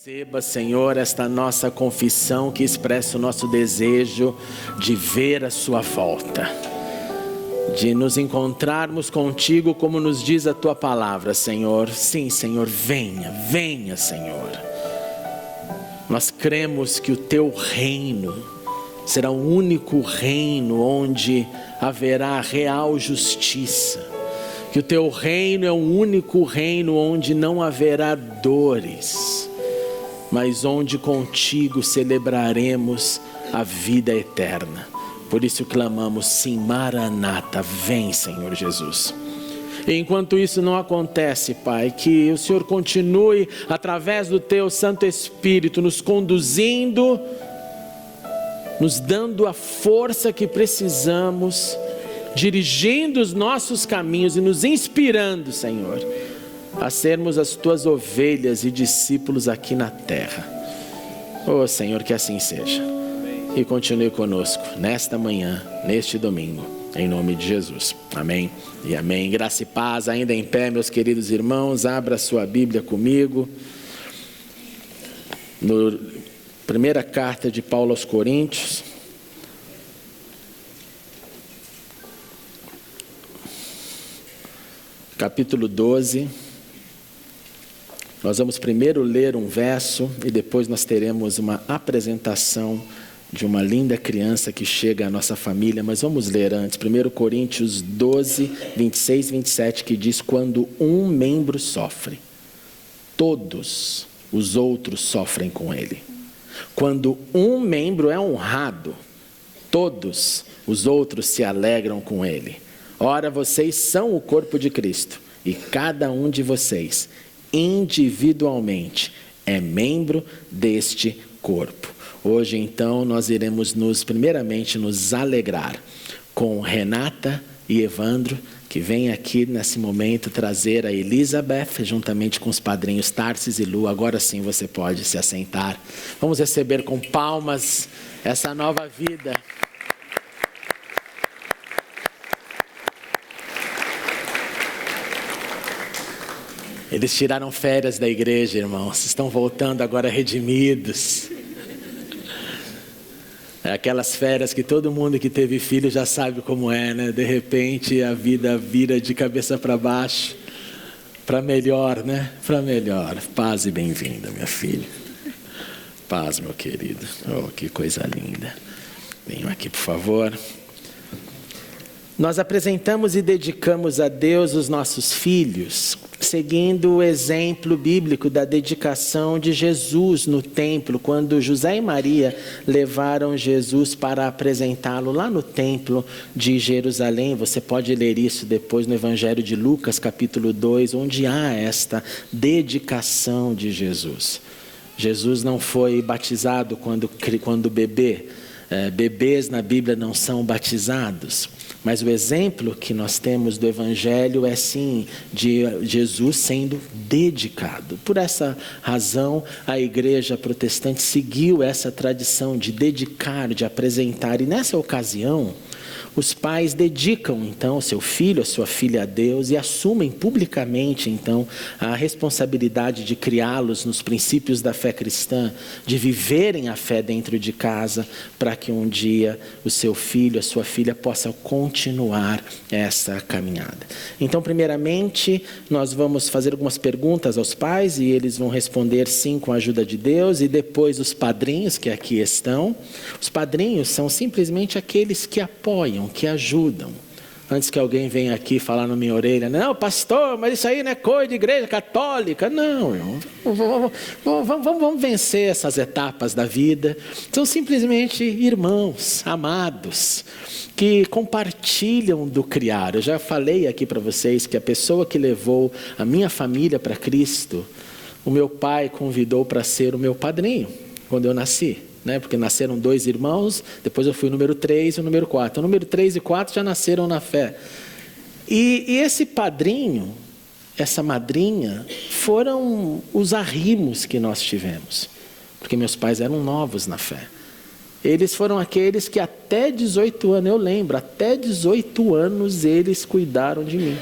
Receba, Senhor, esta nossa confissão que expressa o nosso desejo de ver a sua volta, de nos encontrarmos contigo como nos diz a tua palavra, Senhor. Sim, Senhor, venha, venha, Senhor. Nós cremos que o teu reino será o único reino onde haverá real justiça, que o teu reino é o único reino onde não haverá dores, mas onde contigo celebraremos a vida eterna. Por isso clamamos, sim, Maranata, vem, Senhor Jesus. E enquanto isso não acontece, Pai, que o Senhor continue, através do teu Santo Espírito, nos conduzindo, nos dando a força que precisamos, dirigindo os nossos caminhos e nos inspirando, Senhor, a sermos as tuas ovelhas e discípulos aqui na terra. Oh Senhor, que assim seja. E continue conosco nesta manhã, neste domingo, em nome de Jesus. Amém e amém. Graça e paz, ainda em pé, meus queridos irmãos. Abra sua Bíblia comigo. Primeira carta de Paulo aos Coríntios. Capítulo 12. Nós vamos primeiro ler um verso e depois nós teremos uma apresentação de uma linda criança que chega à nossa família. Mas vamos ler antes, 1 Coríntios 12, 26 e 27, que diz: quando um membro sofre, todos os outros sofrem com ele. Quando um membro é honrado, todos os outros se alegram com ele. Ora, vocês são o corpo de Cristo, e cada um de vocês individualmente é membro deste corpo. Hoje então nós iremos primeiramente nos alegrar com Renata e Evandro, que vem aqui nesse momento trazer a Elizabeth, juntamente com os padrinhos Tarsis e Lu. Agora sim você pode se assentar. Vamos receber com palmas essa nova vida. Eles tiraram férias da igreja, irmãos. Estão voltando agora redimidos. É aquelas férias que todo mundo que teve filho já sabe como é, né? De repente a vida vira de cabeça para baixo. Para melhor, né? Para melhor. Paz e bem-vinda, minha filha. Paz, meu querido. Oh, que coisa linda. Venham aqui, por favor. Nós apresentamos e dedicamos a Deus os nossos filhos, seguindo o exemplo bíblico da dedicação de Jesus no templo, quando José e Maria levaram Jesus para apresentá-lo lá no templo de Jerusalém. Você pode ler isso depois no Evangelho de Lucas, capítulo 2, onde há esta dedicação de Jesus. Jesus não foi batizado quando bebê. Bebês na Bíblia não são batizados. Mas o exemplo que nós temos do Evangelho é sim de Jesus sendo dedicado. Por essa razão, a igreja protestante seguiu essa tradição de dedicar, de apresentar. E nessa ocasião, os pais dedicam então seu filho, a sua filha a Deus e assumem publicamente então a responsabilidade de criá-los nos princípios da fé cristã, de viverem a fé dentro de casa, para que um dia o seu filho, a sua filha possa continuar essa caminhada. Então, primeiramente, nós vamos fazer algumas perguntas aos pais e eles vão responder sim com a ajuda de Deus, e depois os padrinhos que aqui estão. Os padrinhos são simplesmente aqueles que apoiam, que ajudam. Antes que alguém venha aqui falar na minha orelha: não, pastor, mas isso aí não é coisa de igreja católica. Não, irmão. Vamos vencer essas etapas da vida. São simplesmente irmãos, amados, que compartilham do criar. Eu já falei aqui para vocês que a pessoa que levou a minha família para Cristo, o meu pai convidou para ser o meu padrinho, quando eu nasci. Porque nasceram 2 irmãos, depois eu fui o número 3 e o número 4. O número 3 e 4 já nasceram na fé. E esse padrinho, essa madrinha, foram os arrimos que nós tivemos. Porque meus pais eram novos na fé. Eles foram aqueles que até 18 anos, eu lembro, até 18 anos eles cuidaram de mim.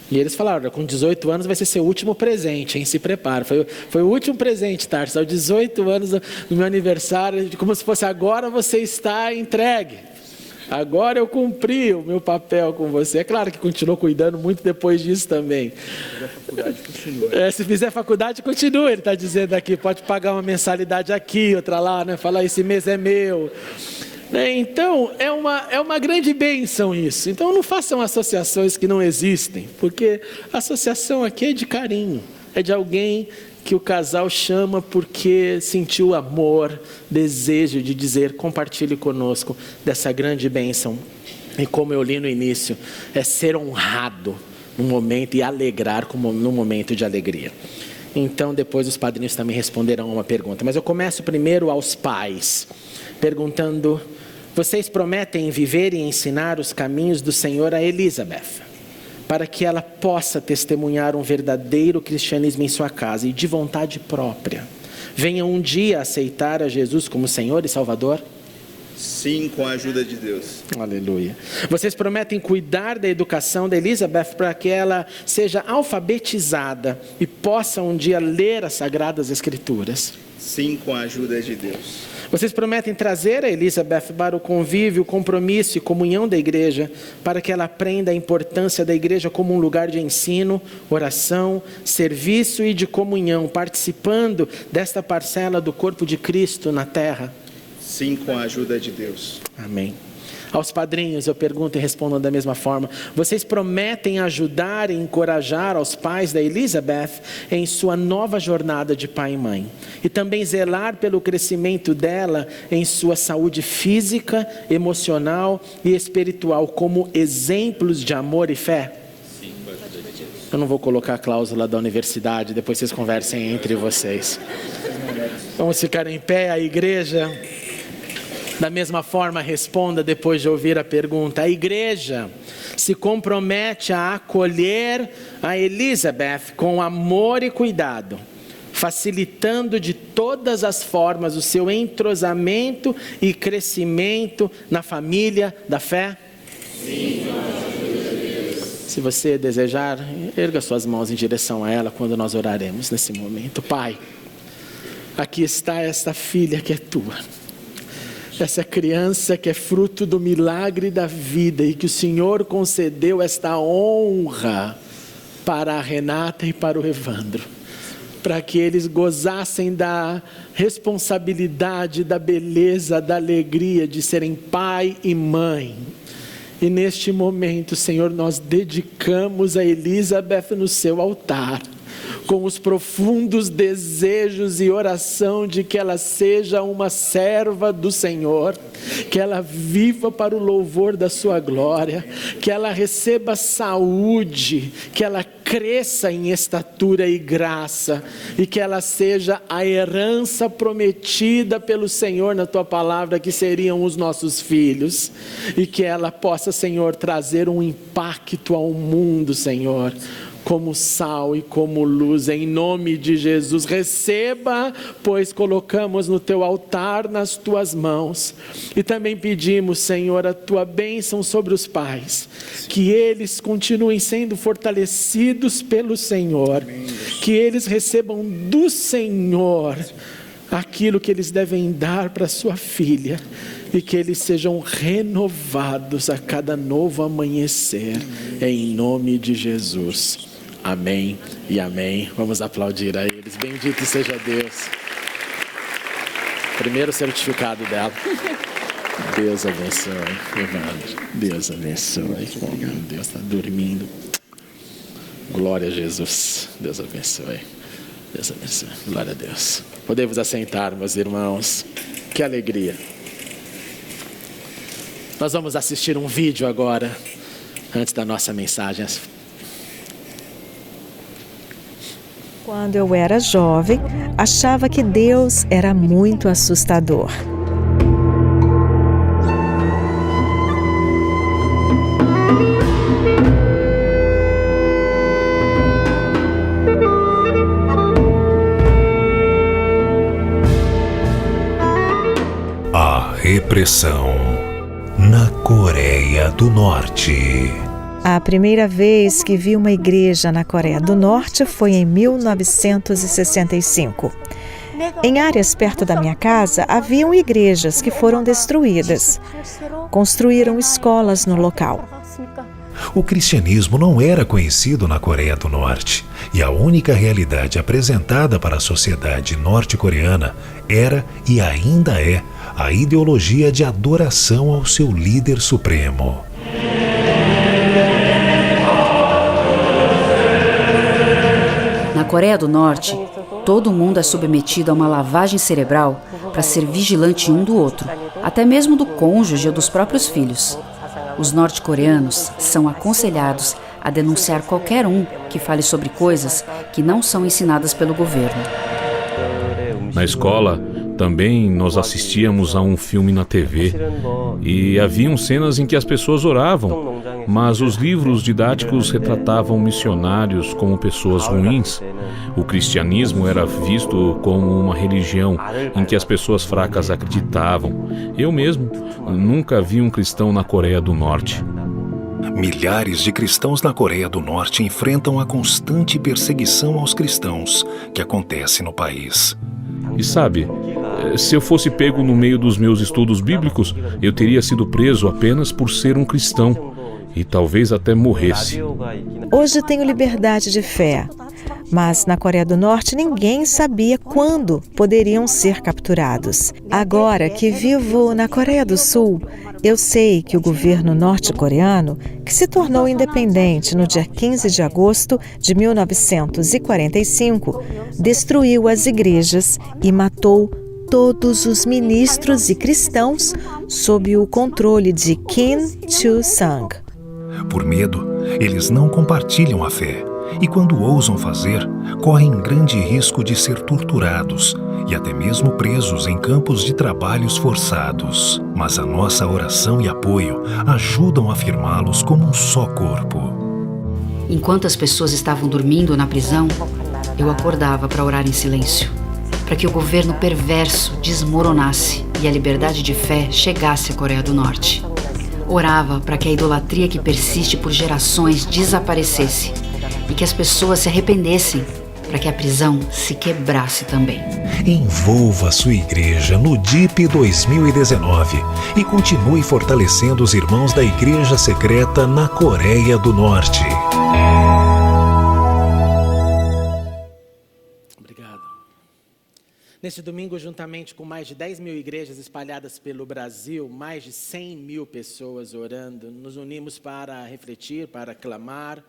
E eles falaram, com 18 anos vai ser seu último presente, hein? Se prepara. Foi o último presente, Tarso. Aos 18 anos do meu aniversário, como se fosse agora você está entregue. Agora eu cumpri o meu papel com você. É claro que continuou cuidando muito depois disso também. Se fizer faculdade, continua. Ele está dizendo aqui, pode pagar uma mensalidade aqui, outra lá, né? Falar, esse mês é meu. Então, é uma grande bênção isso. Então, não façam associações que não existem, porque a associação aqui é de carinho, é de alguém que o casal chama porque sentiu amor, desejo de dizer, compartilhe conosco dessa grande bênção. E como eu li no início, é ser honrado no momento e alegrar no momento de alegria. Então, depois os padrinhos também responderão a uma pergunta. Mas eu começo primeiro aos pais, perguntando: vocês prometem viver e ensinar os caminhos do Senhor a Elizabeth, para que ela possa testemunhar um verdadeiro cristianismo em sua casa e de vontade própria venha um dia aceitar a Jesus como Senhor e Salvador? Sim, com a ajuda de Deus. Aleluia. Vocês prometem cuidar da educação da Elizabeth para que ela seja alfabetizada e possa um dia ler as Sagradas Escrituras? Sim, com a ajuda de Deus. Vocês prometem trazer a Elizabeth para o convívio, compromisso e comunhão da igreja, para que ela aprenda a importância da igreja como um lugar de ensino, oração, serviço e de comunhão, participando desta parcela do corpo de Cristo na terra? Sim, com a ajuda de Deus. Amém. Aos padrinhos eu pergunto e respondam da mesma forma: vocês prometem ajudar e encorajar aos pais da Elizabeth em sua nova jornada de pai e mãe, e também zelar pelo crescimento dela em sua saúde física, emocional e espiritual como exemplos de amor e fé? Sim, com a ajuda de Deus. Eu não vou colocar a cláusula da universidade, depois vocês conversem entre vocês. Vamos ficar em pé, a igreja. Da mesma forma, responda depois de ouvir a pergunta. A igreja se compromete a acolher a Elizabeth com amor e cuidado, facilitando de todas as formas o seu entrosamento e crescimento na família da fé? Sim. Se você desejar, erga suas mãos em direção a ela quando nós oraremos nesse momento. Pai, aqui está esta filha que é tua. Essa criança que é fruto do milagre da vida e que o Senhor concedeu esta honra para a Renata e para o Evandro, para que eles gozassem da responsabilidade, da beleza, da alegria de serem pai e mãe. E neste momento, Senhor, nós dedicamos a Elizabeth no seu altar, com os profundos desejos e oração de que ela seja uma serva do Senhor, que ela viva para o louvor da sua glória, que ela receba saúde, que ela cresça em estatura e graça, e que ela seja a herança prometida pelo Senhor na tua palavra, que seriam os nossos filhos, e que ela possa, Senhor, trazer um impacto ao mundo, Senhor, como sal e como luz, em nome de Jesus. Receba, pois colocamos no teu altar, nas tuas mãos, e também pedimos, Senhor, a tua bênção sobre os pais, que eles continuem sendo fortalecidos pelo Senhor, que eles recebam do Senhor aquilo que eles devem dar para sua filha, e que eles sejam renovados a cada novo amanhecer, em nome de Jesus. Amém e amém. Vamos aplaudir a eles. Bendito seja Deus. Primeiro certificado dela. Deus abençoe, Evandro. Deus abençoe. Deus está dormindo. Glória a Jesus. Deus abençoe. Deus abençoe. Glória a Deus. Podemos assentar, meus irmãos. Que alegria. Nós vamos assistir um vídeo agora, antes da nossa mensagem. Quando eu era jovem, achava que Deus era muito assustador. A repressão na Coreia do Norte. A primeira vez que vi uma igreja na Coreia do Norte foi em 1965. Em áreas perto da minha casa, haviam igrejas que foram destruídas. Construíram escolas no local. O cristianismo não era conhecido na Coreia do Norte e a única realidade apresentada para a sociedade norte-coreana era e ainda é a ideologia de adoração ao seu líder supremo. Na Coreia do Norte, todo mundo é submetido a uma lavagem cerebral para ser vigilante um do outro, até mesmo do cônjuge ou dos próprios filhos. Os norte-coreanos são aconselhados a denunciar qualquer um que fale sobre coisas que não são ensinadas pelo governo. Na escola, também nós assistíamos a um filme na TV e haviam cenas em que as pessoas oravam, mas os livros didáticos retratavam missionários como pessoas ruins. O cristianismo era visto como uma religião em que as pessoas fracas acreditavam. Eu mesmo nunca vi um cristão na Coreia do Norte. Milhares de cristãos na Coreia do Norte enfrentam a constante perseguição aos cristãos que acontece no país. E sabe, se eu fosse pego no meio dos meus estudos bíblicos, eu teria sido preso apenas por ser um cristão e talvez até morresse. Hoje tenho liberdade de fé, mas na Coreia do Norte ninguém sabia quando poderiam ser capturados. Agora que vivo na Coreia do Sul, eu sei que o governo norte-coreano, que se tornou independente no dia 15 de agosto de 1945, destruiu as igrejas e matou todos os ministros e cristãos sob o controle de Kim Il-sung. Por medo, eles não compartilham a fé e, quando ousam fazer, correm grande risco de ser torturados e até mesmo presos em campos de trabalhos forçados. Mas a nossa oração e apoio ajudam a afirmá-los como um só corpo. Enquanto as pessoas estavam dormindo na prisão, eu acordava para orar em silêncio, para que o governo perverso desmoronasse e a liberdade de fé chegasse à Coreia do Norte. Orava para que a idolatria que persiste por gerações desaparecesse e que as pessoas se arrependessem, para que a prisão se quebrasse também. Envolva sua igreja no DIP 2019 e continue fortalecendo os irmãos da Igreja Secreta na Coreia do Norte. Obrigado. Neste domingo, juntamente com mais de 10 mil igrejas espalhadas pelo Brasil, mais de 100 mil pessoas orando, nos unimos para refletir, para clamar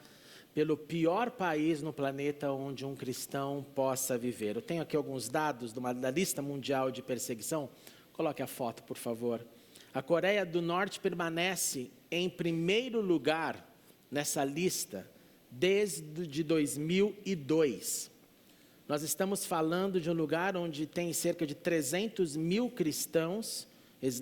pelo pior país no planeta onde um cristão possa viver. Eu tenho aqui alguns dados da lista mundial de perseguição. Coloque a foto, por favor. A Coreia do Norte permanece em primeiro lugar nessa lista desde 2002. Nós estamos falando de um lugar onde tem cerca de 300 mil cristãos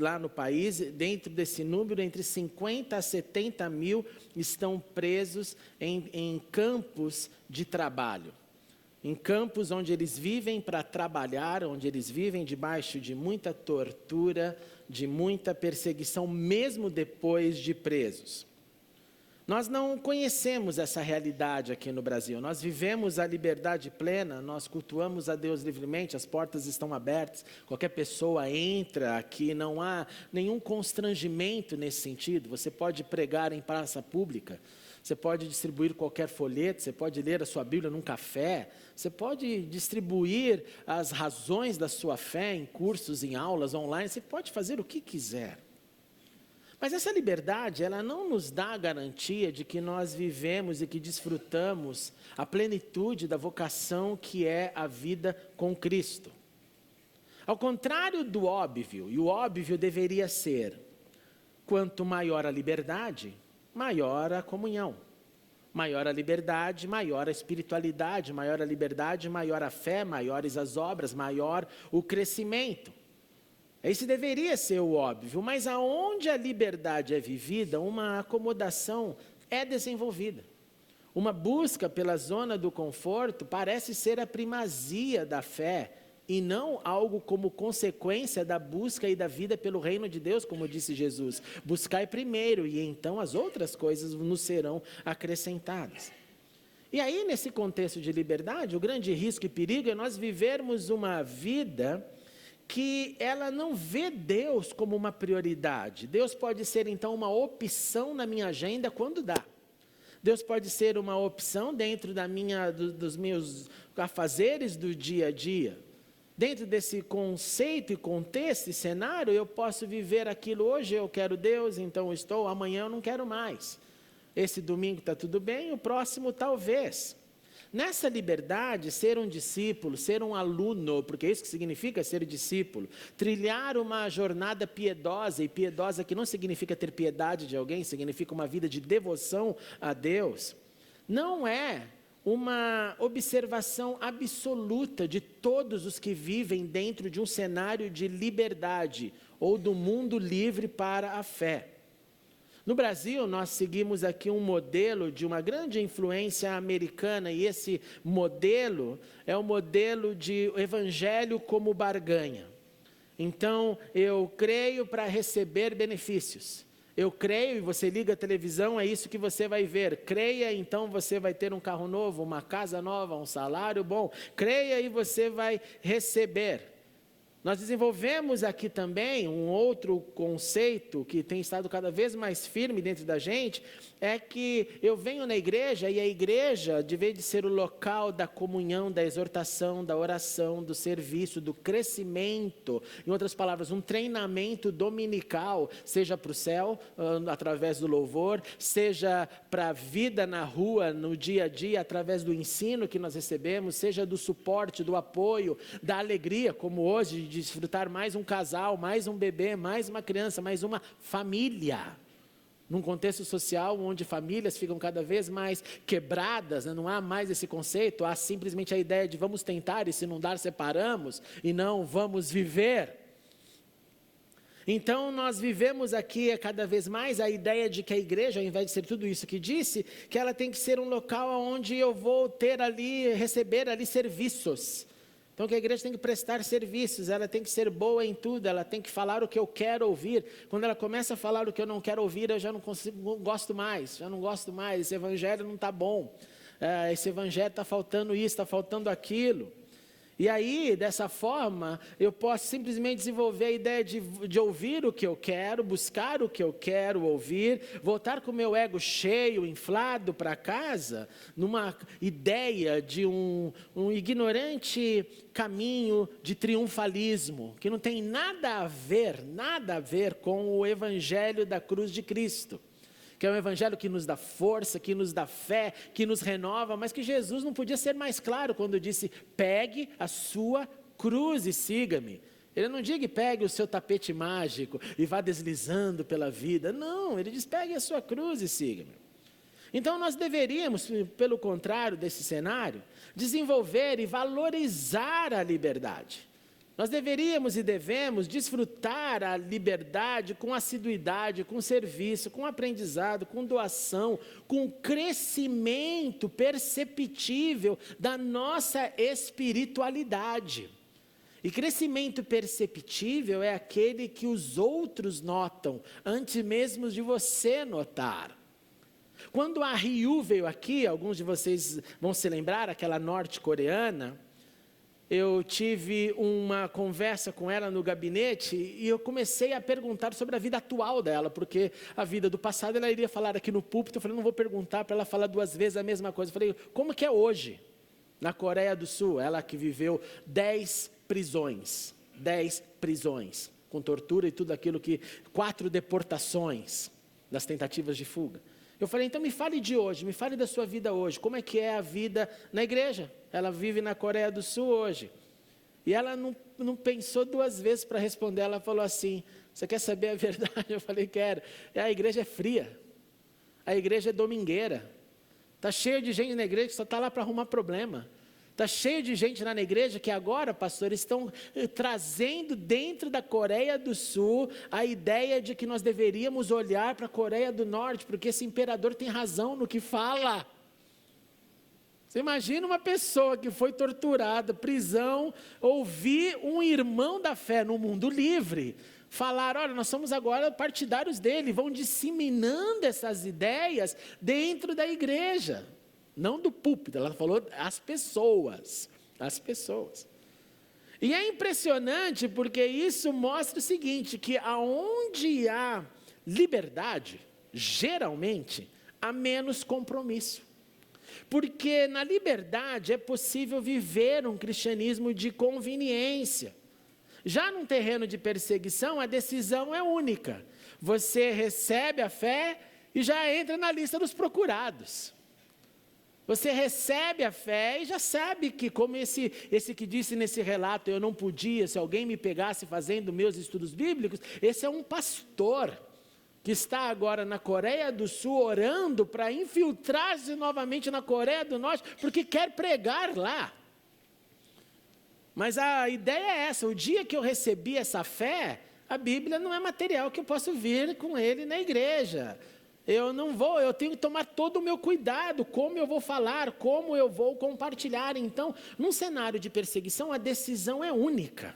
lá no país. Dentro desse número, entre 50 a 70 mil estão presos em campos de trabalho. Em campos onde eles vivem para trabalhar, onde eles vivem debaixo de muita tortura, de muita perseguição, mesmo depois de presos. Nós não conhecemos essa realidade aqui no Brasil. Nós vivemos a liberdade plena, nós cultuamos a Deus livremente, as portas estão abertas, qualquer pessoa entra aqui, não há nenhum constrangimento nesse sentido. Você pode pregar em praça pública, você pode distribuir qualquer folheto, você pode ler a sua Bíblia num café, você pode distribuir as razões da sua fé em cursos, em aulas online, você pode fazer o que quiser. Mas essa liberdade, ela não nos dá a garantia de que nós vivemos e que desfrutamos a plenitude da vocação que é a vida com Cristo. Ao contrário do óbvio, e o óbvio deveria ser, quanto maior a liberdade, maior a comunhão. Maior a liberdade, maior a espiritualidade, maior a liberdade, maior a fé, maiores as obras, maior o crescimento. Esse deveria ser o óbvio, mas aonde a liberdade é vivida, uma acomodação é desenvolvida. Uma busca pela zona do conforto parece ser a primazia da fé e não algo como consequência da busca e da vida pelo reino de Deus, como disse Jesus. Buscai primeiro, e então as outras coisas nos serão acrescentadas. E aí, nesse contexto de liberdade, o grande risco e perigo é nós vivermos uma vida que ela não vê Deus como uma prioridade. Deus pode ser, então, uma opção na minha agenda quando dá. Deus pode ser uma opção dentro dos meus afazeres do dia a dia. Dentro desse conceito e contexto e cenário, eu posso viver aquilo. Hoje eu quero Deus, então eu estou, amanhã eu não quero mais. Esse domingo está tudo bem, o próximo talvez. Nessa liberdade, ser um discípulo, ser um aluno, porque é isso que significa ser discípulo, trilhar uma jornada piedosa, e piedosa que não significa ter piedade de alguém, significa uma vida de devoção a Deus, não é uma observação absoluta de todos os que vivem dentro de um cenário de liberdade, ou do mundo livre para a fé. No Brasil, nós seguimos aqui um modelo de uma grande influência americana, e esse modelo é o modelo de evangelho como barganha. Então, eu creio para receber benefícios. Eu creio e você liga a televisão, é isso que você vai ver. Creia, então você vai ter um carro novo, uma casa nova, um salário bom. Creia e você vai receber. Nós desenvolvemos aqui também um outro conceito que tem estado cada vez mais firme dentro da gente, é que eu venho na igreja e a igreja, de vez de ser o local da comunhão, da exortação, da oração, do serviço, do crescimento, em outras palavras, um treinamento dominical, seja para o céu, através do louvor, seja para a vida na rua, no dia a dia, através do ensino que nós recebemos, seja do suporte, do apoio, da alegria, como hoje, de desfrutar mais um casal, mais um bebê, mais uma criança, mais uma família. Num contexto social onde famílias ficam cada vez mais quebradas, né? Não há mais esse conceito, há simplesmente a ideia de vamos tentar e se não dar separamos, e não vamos viver. Então nós vivemos aqui cada vez mais a ideia de que a igreja, ao invés de ser tudo isso que disse, que ela tem que ser um local onde eu vou ter ali, receber ali serviços. Então que a igreja tem que prestar serviços, ela tem que ser boa em tudo, ela tem que falar o que eu quero ouvir. Quando ela começa a falar o que eu não quero ouvir, eu já não gosto mais, esse evangelho não está bom, esse evangelho está faltando isso, está faltando aquilo. E aí, dessa forma, eu posso simplesmente desenvolver a ideia de ouvir o que eu quero, buscar o que eu quero ouvir, voltar com o meu ego cheio, inflado para casa, numa ideia de um ignorante caminho de triunfalismo, que não tem nada a ver com o evangelho da cruz de Cristo. Que é um evangelho que nos dá força, que nos dá fé, que nos renova, mas que Jesus não podia ser mais claro quando disse, pegue a sua cruz e siga-me. Ele não diz pegue o seu tapete mágico e vá deslizando pela vida. Não, ele diz pegue a sua cruz e siga-me. Então nós deveríamos, pelo contrário desse cenário, desenvolver e valorizar a liberdade. Nós deveríamos e devemos desfrutar a liberdade com assiduidade, com serviço, com aprendizado, com doação, com crescimento perceptível da nossa espiritualidade. E crescimento perceptível é aquele que os outros notam, antes mesmo de você notar. Quando a Ryu veio aqui, alguns de vocês vão se lembrar, aquela norte-coreana, eu tive uma conversa com ela no gabinete e eu comecei a perguntar sobre a vida atual dela, porque a vida do passado ela iria falar aqui no púlpito, eu falei, não vou perguntar para ela falar 2 vezes a mesma coisa. Eu falei, como que é hoje na Coreia do Sul? Ela que viveu 10 prisões, com tortura e tudo aquilo 4 deportações das tentativas de fuga. Eu falei, então me fale de hoje, me fale da sua vida hoje, como é que é a vida na igreja? Ela vive na Coreia do Sul hoje. E ela não pensou 2 vezes para responder, ela falou assim, você quer saber a verdade? Eu falei, quero. A igreja é fria, a igreja é domingueira, está cheio de gente na igreja que só está lá para arrumar problema. Está cheio de gente lá na igreja que agora, pastor, estão trazendo dentro da Coreia do Sul a ideia de que nós deveríamos olhar para a Coreia do Norte, porque esse imperador tem razão no que fala. Você imagina uma pessoa que foi torturada, prisão, ouvir um irmão da fé no mundo livre falar, olha, nós somos agora partidários dele, vão disseminando essas ideias dentro da igreja, não do púlpito, ela falou as pessoas. E é impressionante porque isso mostra o seguinte, que aonde há liberdade, geralmente, há menos compromisso. Porque na liberdade é possível viver um cristianismo de conveniência. Já num terreno de perseguição, a decisão é única. Você recebe a fé e já entra na lista dos procurados. Você recebe a fé e já sabe que, como esse que disse nesse relato, eu não podia, se alguém me pegasse fazendo meus estudos bíblicos, esse é um pastor que está agora na Coreia do Sul orando para infiltrar-se novamente na Coreia do Norte, porque quer pregar lá. Mas a ideia é essa, o dia que eu recebi essa fé, a Bíblia não é material que eu posso vir com ele na igreja. Eu tenho que tomar todo o meu cuidado, como eu vou falar, como eu vou compartilhar. Então, num cenário de perseguição, a decisão é única.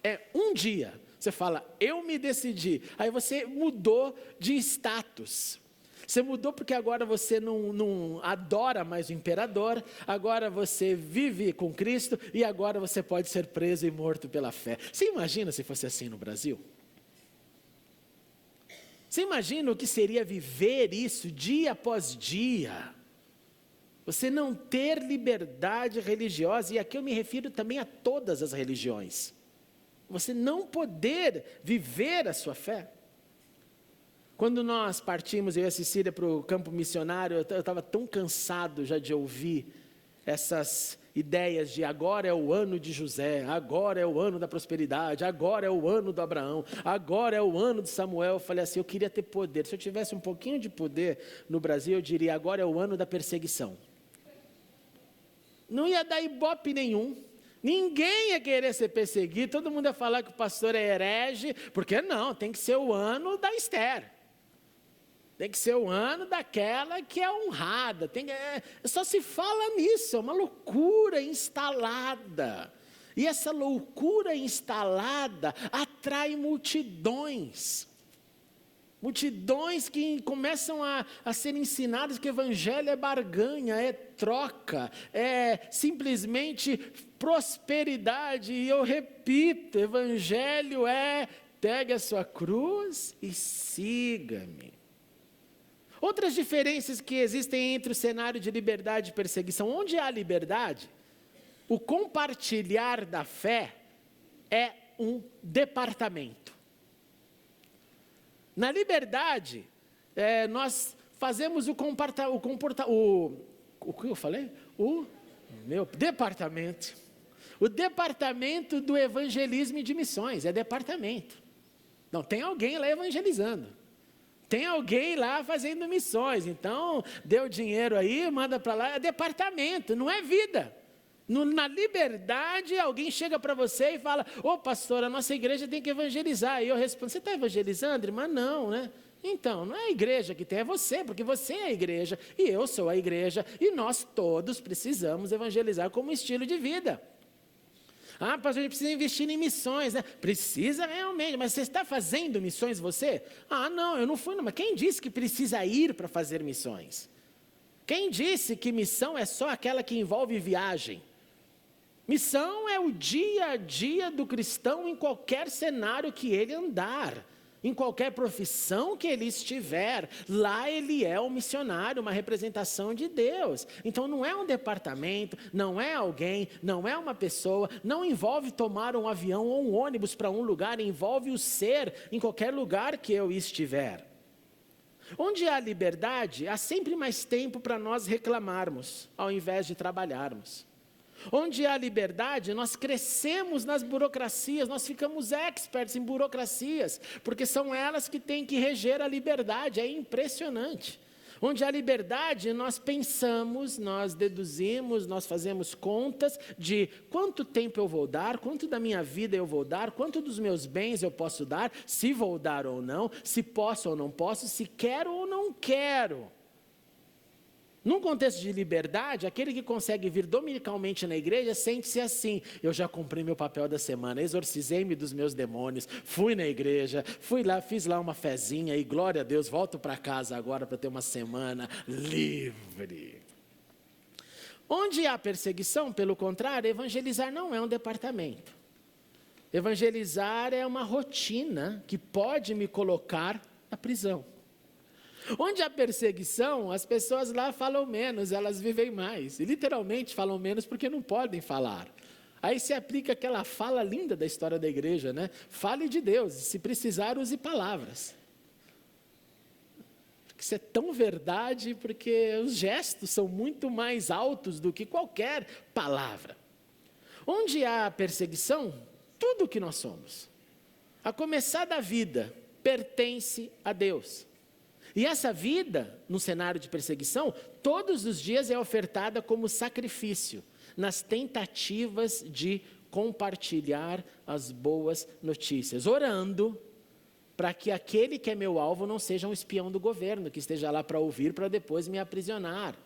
É um dia. Você fala, eu me decidi. Aí você mudou de status. Você mudou porque agora você não adora mais o imperador, agora você vive com Cristo e agora você pode ser preso e morto pela fé. Você imagina se fosse assim no Brasil? Você imagina o que seria viver isso dia após dia? Você não ter liberdade religiosa, e aqui eu me refiro também a todas as religiões. Você não poder viver a sua fé. Quando nós partimos, eu e a Cecília, para o campo missionário, eu estava tão cansado já de ouvir essas ideias de agora é o ano de José, agora é o ano da prosperidade, agora é o ano do Abraão, agora é o ano de Samuel. Eu falei assim, eu queria ter poder. Se eu tivesse um pouquinho de poder no Brasil, eu diria, agora é o ano da perseguição. Não ia dar ibope nenhum. Ninguém ia querer ser perseguido, todo mundo ia falar que o pastor é herege, porque não, tem que ser o ano da Esther. Tem que ser o ano daquela que é honrada. Só se fala nisso, é uma loucura instalada. E essa loucura instalada atrai multidões. Multidões que começam a ser ensinadas que o evangelho é barganha, é troca, é simplesmente prosperidade. E eu repito, evangelho é pegue a sua cruz e siga-me. Outras diferenças que existem entre o cenário de liberdade e perseguição. Onde há liberdade, o compartilhar da fé é um departamento. Na liberdade, nós fazemos o que eu falei? O meu departamento. O departamento do evangelismo e de missões, é departamento. Não, tem alguém lá evangelizando. Tem alguém lá fazendo missões, então deu dinheiro aí, manda para lá, é departamento, não é vida. Na liberdade, alguém chega para você e fala, ô pastor, a nossa igreja tem que evangelizar. E eu respondo, você está evangelizando, irmã? Não, né? Então, não é a igreja que tem, é você, porque você é a igreja, e eu sou a igreja, e nós todos precisamos evangelizar como estilo de vida. Ah, pastor, a gente precisa investir em missões, né? Precisa realmente, mas você está fazendo missões você? Ah, não, eu não fui, não. Mas quem disse que precisa ir para fazer missões? Quem disse que missão é só aquela que envolve viagem? Missão é o dia a dia do cristão em qualquer cenário que ele andar. Em qualquer profissão que ele estiver, lá ele é um missionário, uma representação de Deus. Então não é um departamento, não é alguém, não é uma pessoa, não envolve tomar um avião ou um ônibus para um lugar, envolve o ser em qualquer lugar que eu estiver. Onde há liberdade, há sempre mais tempo para nós reclamarmos, ao invés de trabalharmos. Onde há liberdade, nós crescemos nas burocracias, nós ficamos experts em burocracias, porque são elas que têm que reger a liberdade, é impressionante. Onde há liberdade, nós pensamos, nós deduzimos, nós fazemos contas de quanto tempo eu vou dar, quanto da minha vida eu vou dar, quanto dos meus bens eu posso dar, se vou dar ou não, se posso ou não posso, se quero ou não quero. Num contexto de liberdade, aquele que consegue vir dominicalmente na igreja sente-se assim: eu já cumpri meu papel da semana, exorcizei-me dos meus demônios, fui na igreja, fui lá, fiz lá uma fezinha e glória a Deus, volto para casa agora para ter uma semana livre. Onde há perseguição, pelo contrário, evangelizar não é um departamento. Evangelizar é uma rotina que pode me colocar na prisão. Onde há perseguição, as pessoas lá falam menos, elas vivem mais. E literalmente falam menos porque não podem falar. Aí se aplica aquela fala linda da história da igreja, né? Fale de Deus, e se precisar, use palavras. Isso é tão verdade porque os gestos são muito mais altos do que qualquer palavra. Onde há perseguição, tudo o que nós somos, a começar da vida, pertence a Deus. E essa vida, no cenário de perseguição, todos os dias é ofertada como sacrifício, nas tentativas de compartilhar as boas notícias, orando para que aquele que é meu alvo não seja um espião do governo, que esteja lá para ouvir, para depois me aprisionar.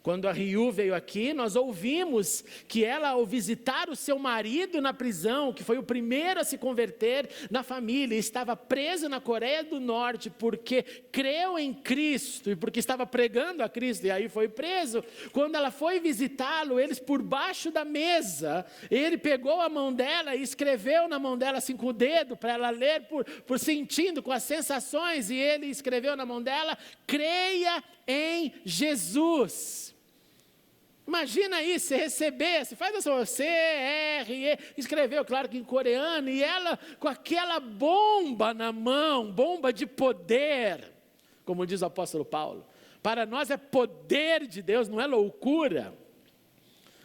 Quando a Ryu veio aqui, nós ouvimos que ela, ao visitar o seu marido na prisão, que foi o primeiro a se converter na família, estava preso na Coreia do Norte porque creu em Cristo e porque estava pregando a Cristo, e aí foi preso. Quando ela foi visitá-lo, eles por baixo da mesa, ele pegou a mão dela e escreveu na mão dela assim com o dedo, para ela ler por sentindo, com as sensações, e ele escreveu na mão dela: creia em Jesus. Imagina isso, você recebesse, faz a sua C-R-E, escreveu, claro que em coreano, e ela com aquela bomba na mão, bomba de poder, como diz o apóstolo Paulo. Para nós é poder de Deus, não é loucura.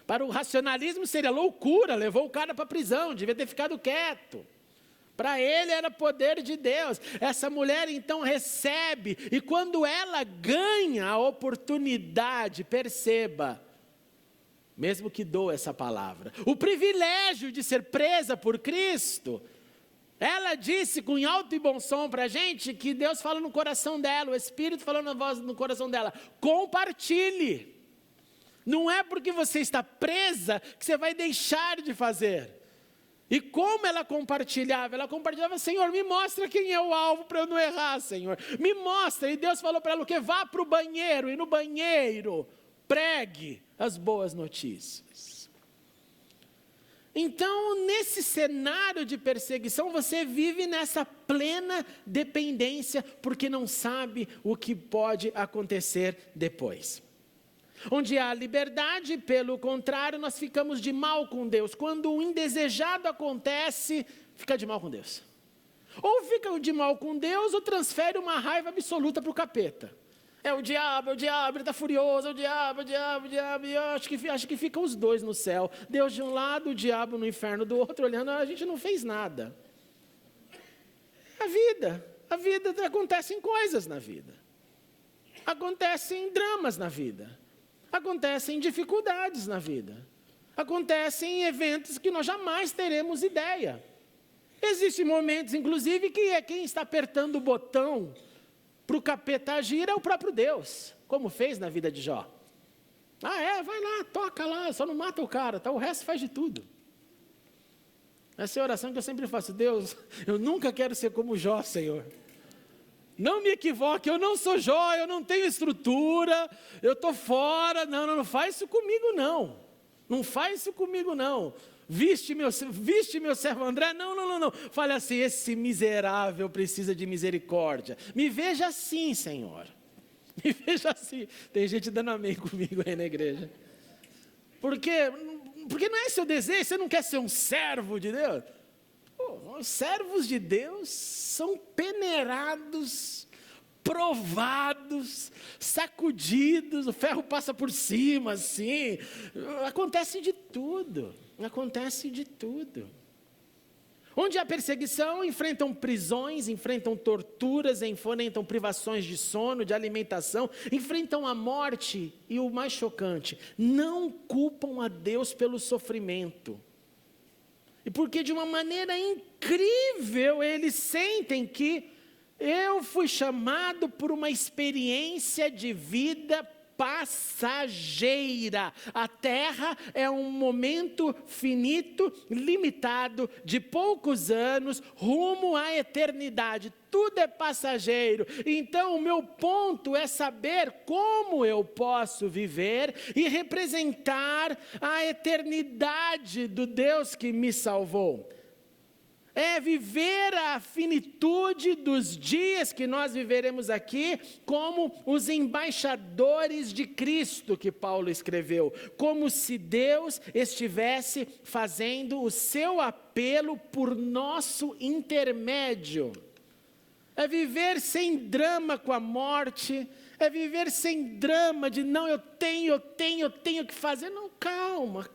Para o racionalismo seria loucura, levou o cara para a prisão, devia ter ficado quieto. Para ele era poder de Deus. Essa mulher então recebe, e quando ela ganha a oportunidade, perceba, mesmo que doa essa palavra, o privilégio de ser presa por Cristo, ela disse com alto e bom som para a gente que Deus fala no coração dela, o Espírito falou na voz no coração dela: compartilhe. Não é porque você está presa que você vai deixar de fazer. E como ela compartilhava? Ela compartilhava: Senhor, me mostra quem é o alvo para eu não errar, Senhor. Me mostra. E Deus falou para ela o quê? Vá para o banheiro, e no banheiro pregue as boas notícias. Então, nesse cenário de perseguição, você vive nessa plena dependência, porque não sabe o que pode acontecer depois. Onde há liberdade, pelo contrário, nós ficamos de mal com Deus. Quando o indesejado acontece, fica de mal com Deus. Ou fica de mal com Deus, ou transfere uma raiva absoluta para o capeta. É o diabo, ele está furioso, é o diabo, e eu acho que ficam os dois no céu. Deus de um lado, o diabo no inferno do outro, olhando, a gente não fez nada. A vida acontecem coisas na vida. Acontecem dramas na vida. Acontecem dificuldades na vida. Acontecem eventos que nós jamais teremos ideia. Existem momentos, inclusive, que é quem está apertando o botão para o capeta agir é o próprio Deus, como fez na vida de Jó. Vai lá, toca lá, só não mata o cara, tá? O resto faz de tudo. Essa é a oração que eu sempre faço: Deus, eu nunca quero ser como Jó, Senhor. Não me equivoque, eu não sou Jó, eu não tenho estrutura, eu estou fora. Não faz isso comigo não. Não faz isso comigo não. Viste meu servo André? Não. Fale assim: esse miserável precisa de misericórdia. Me veja assim, Senhor. Me veja assim. Tem gente dando amém comigo aí na igreja. Porque não é seu desejo, você não quer ser um servo de Deus? Os servos de Deus são peneirados, provados, sacudidos, o ferro passa por cima, assim. Acontece de tudo. Onde há perseguição, enfrentam prisões, enfrentam torturas, enfrentam privações de sono, de alimentação, enfrentam a morte e o mais chocante, não culpam a Deus pelo sofrimento. E porque de uma maneira incrível eles sentem que eu fui chamado por uma experiência de vida passageira. A terra é um momento finito, limitado, de poucos anos, rumo à eternidade. Tudo é passageiro. Então, o meu ponto é saber como eu posso viver e representar a eternidade do Deus que me salvou. É viver a finitude dos dias que nós viveremos aqui como os embaixadores de Cristo que Paulo escreveu. Como se Deus estivesse fazendo o seu apelo por nosso intermédio. É viver sem drama com a morte. É viver sem drama de não, eu tenho que fazer. Não, calma.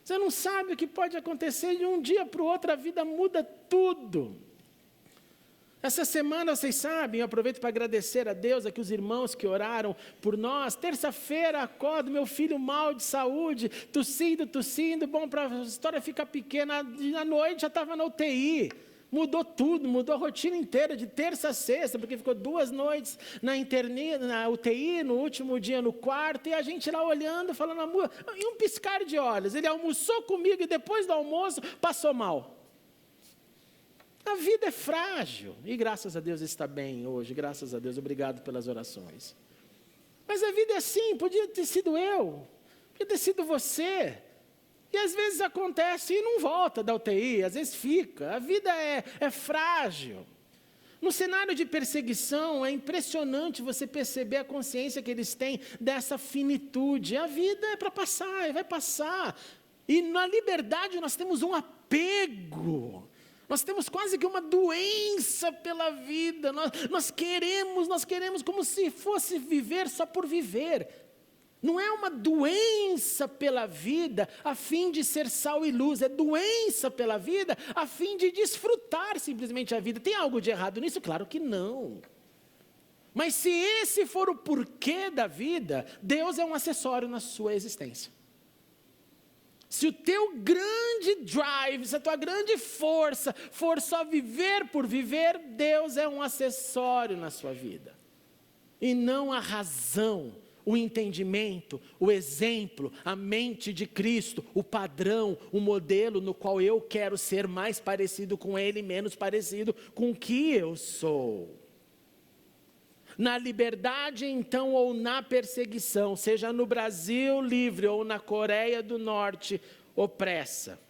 Você não sabe o que pode acontecer de um dia para o outro, a vida muda tudo. Essa semana, vocês sabem, eu aproveito para agradecer a Deus, aqui os irmãos que oraram por nós. Terça-feira, acordo, meu filho mal de saúde, tossindo, bom, para a história ficar pequena, à noite já estava na UTI. Mudou tudo, mudou a rotina inteira, de terça a sexta, porque ficou 2 noites na UTI, no último dia no quarto, e a gente lá olhando, falando, em um piscar de olhos, ele almoçou comigo e depois do almoço passou mal. A vida é frágil, e graças a Deus está bem hoje, graças a Deus, obrigado pelas orações. Mas a vida é assim, podia ter sido eu, podia ter sido você. E às vezes acontece e não volta da UTI, às vezes fica. A vida é frágil. No cenário de perseguição, é impressionante você perceber a consciência que eles têm dessa finitude. A vida é para passar, e vai passar. E na liberdade nós temos um apego. Nós temos quase que uma doença pela vida. Nós queremos como se fosse viver só por viver. Não é uma doença pela vida a fim de ser sal e luz, é doença pela vida a fim de desfrutar simplesmente a vida. Tem algo de errado nisso? Claro que não. Mas se esse for o porquê da vida, Deus é um acessório na sua existência. Se o teu grande drive, se a tua grande força for só viver por viver, Deus é um acessório na sua vida. E não a razão, o entendimento, o exemplo, a mente de Cristo, o padrão, o modelo no qual eu quero ser mais parecido com Ele, menos parecido com o que eu sou. Na liberdade então ou na perseguição, seja no Brasil livre ou na Coreia do Norte opressa,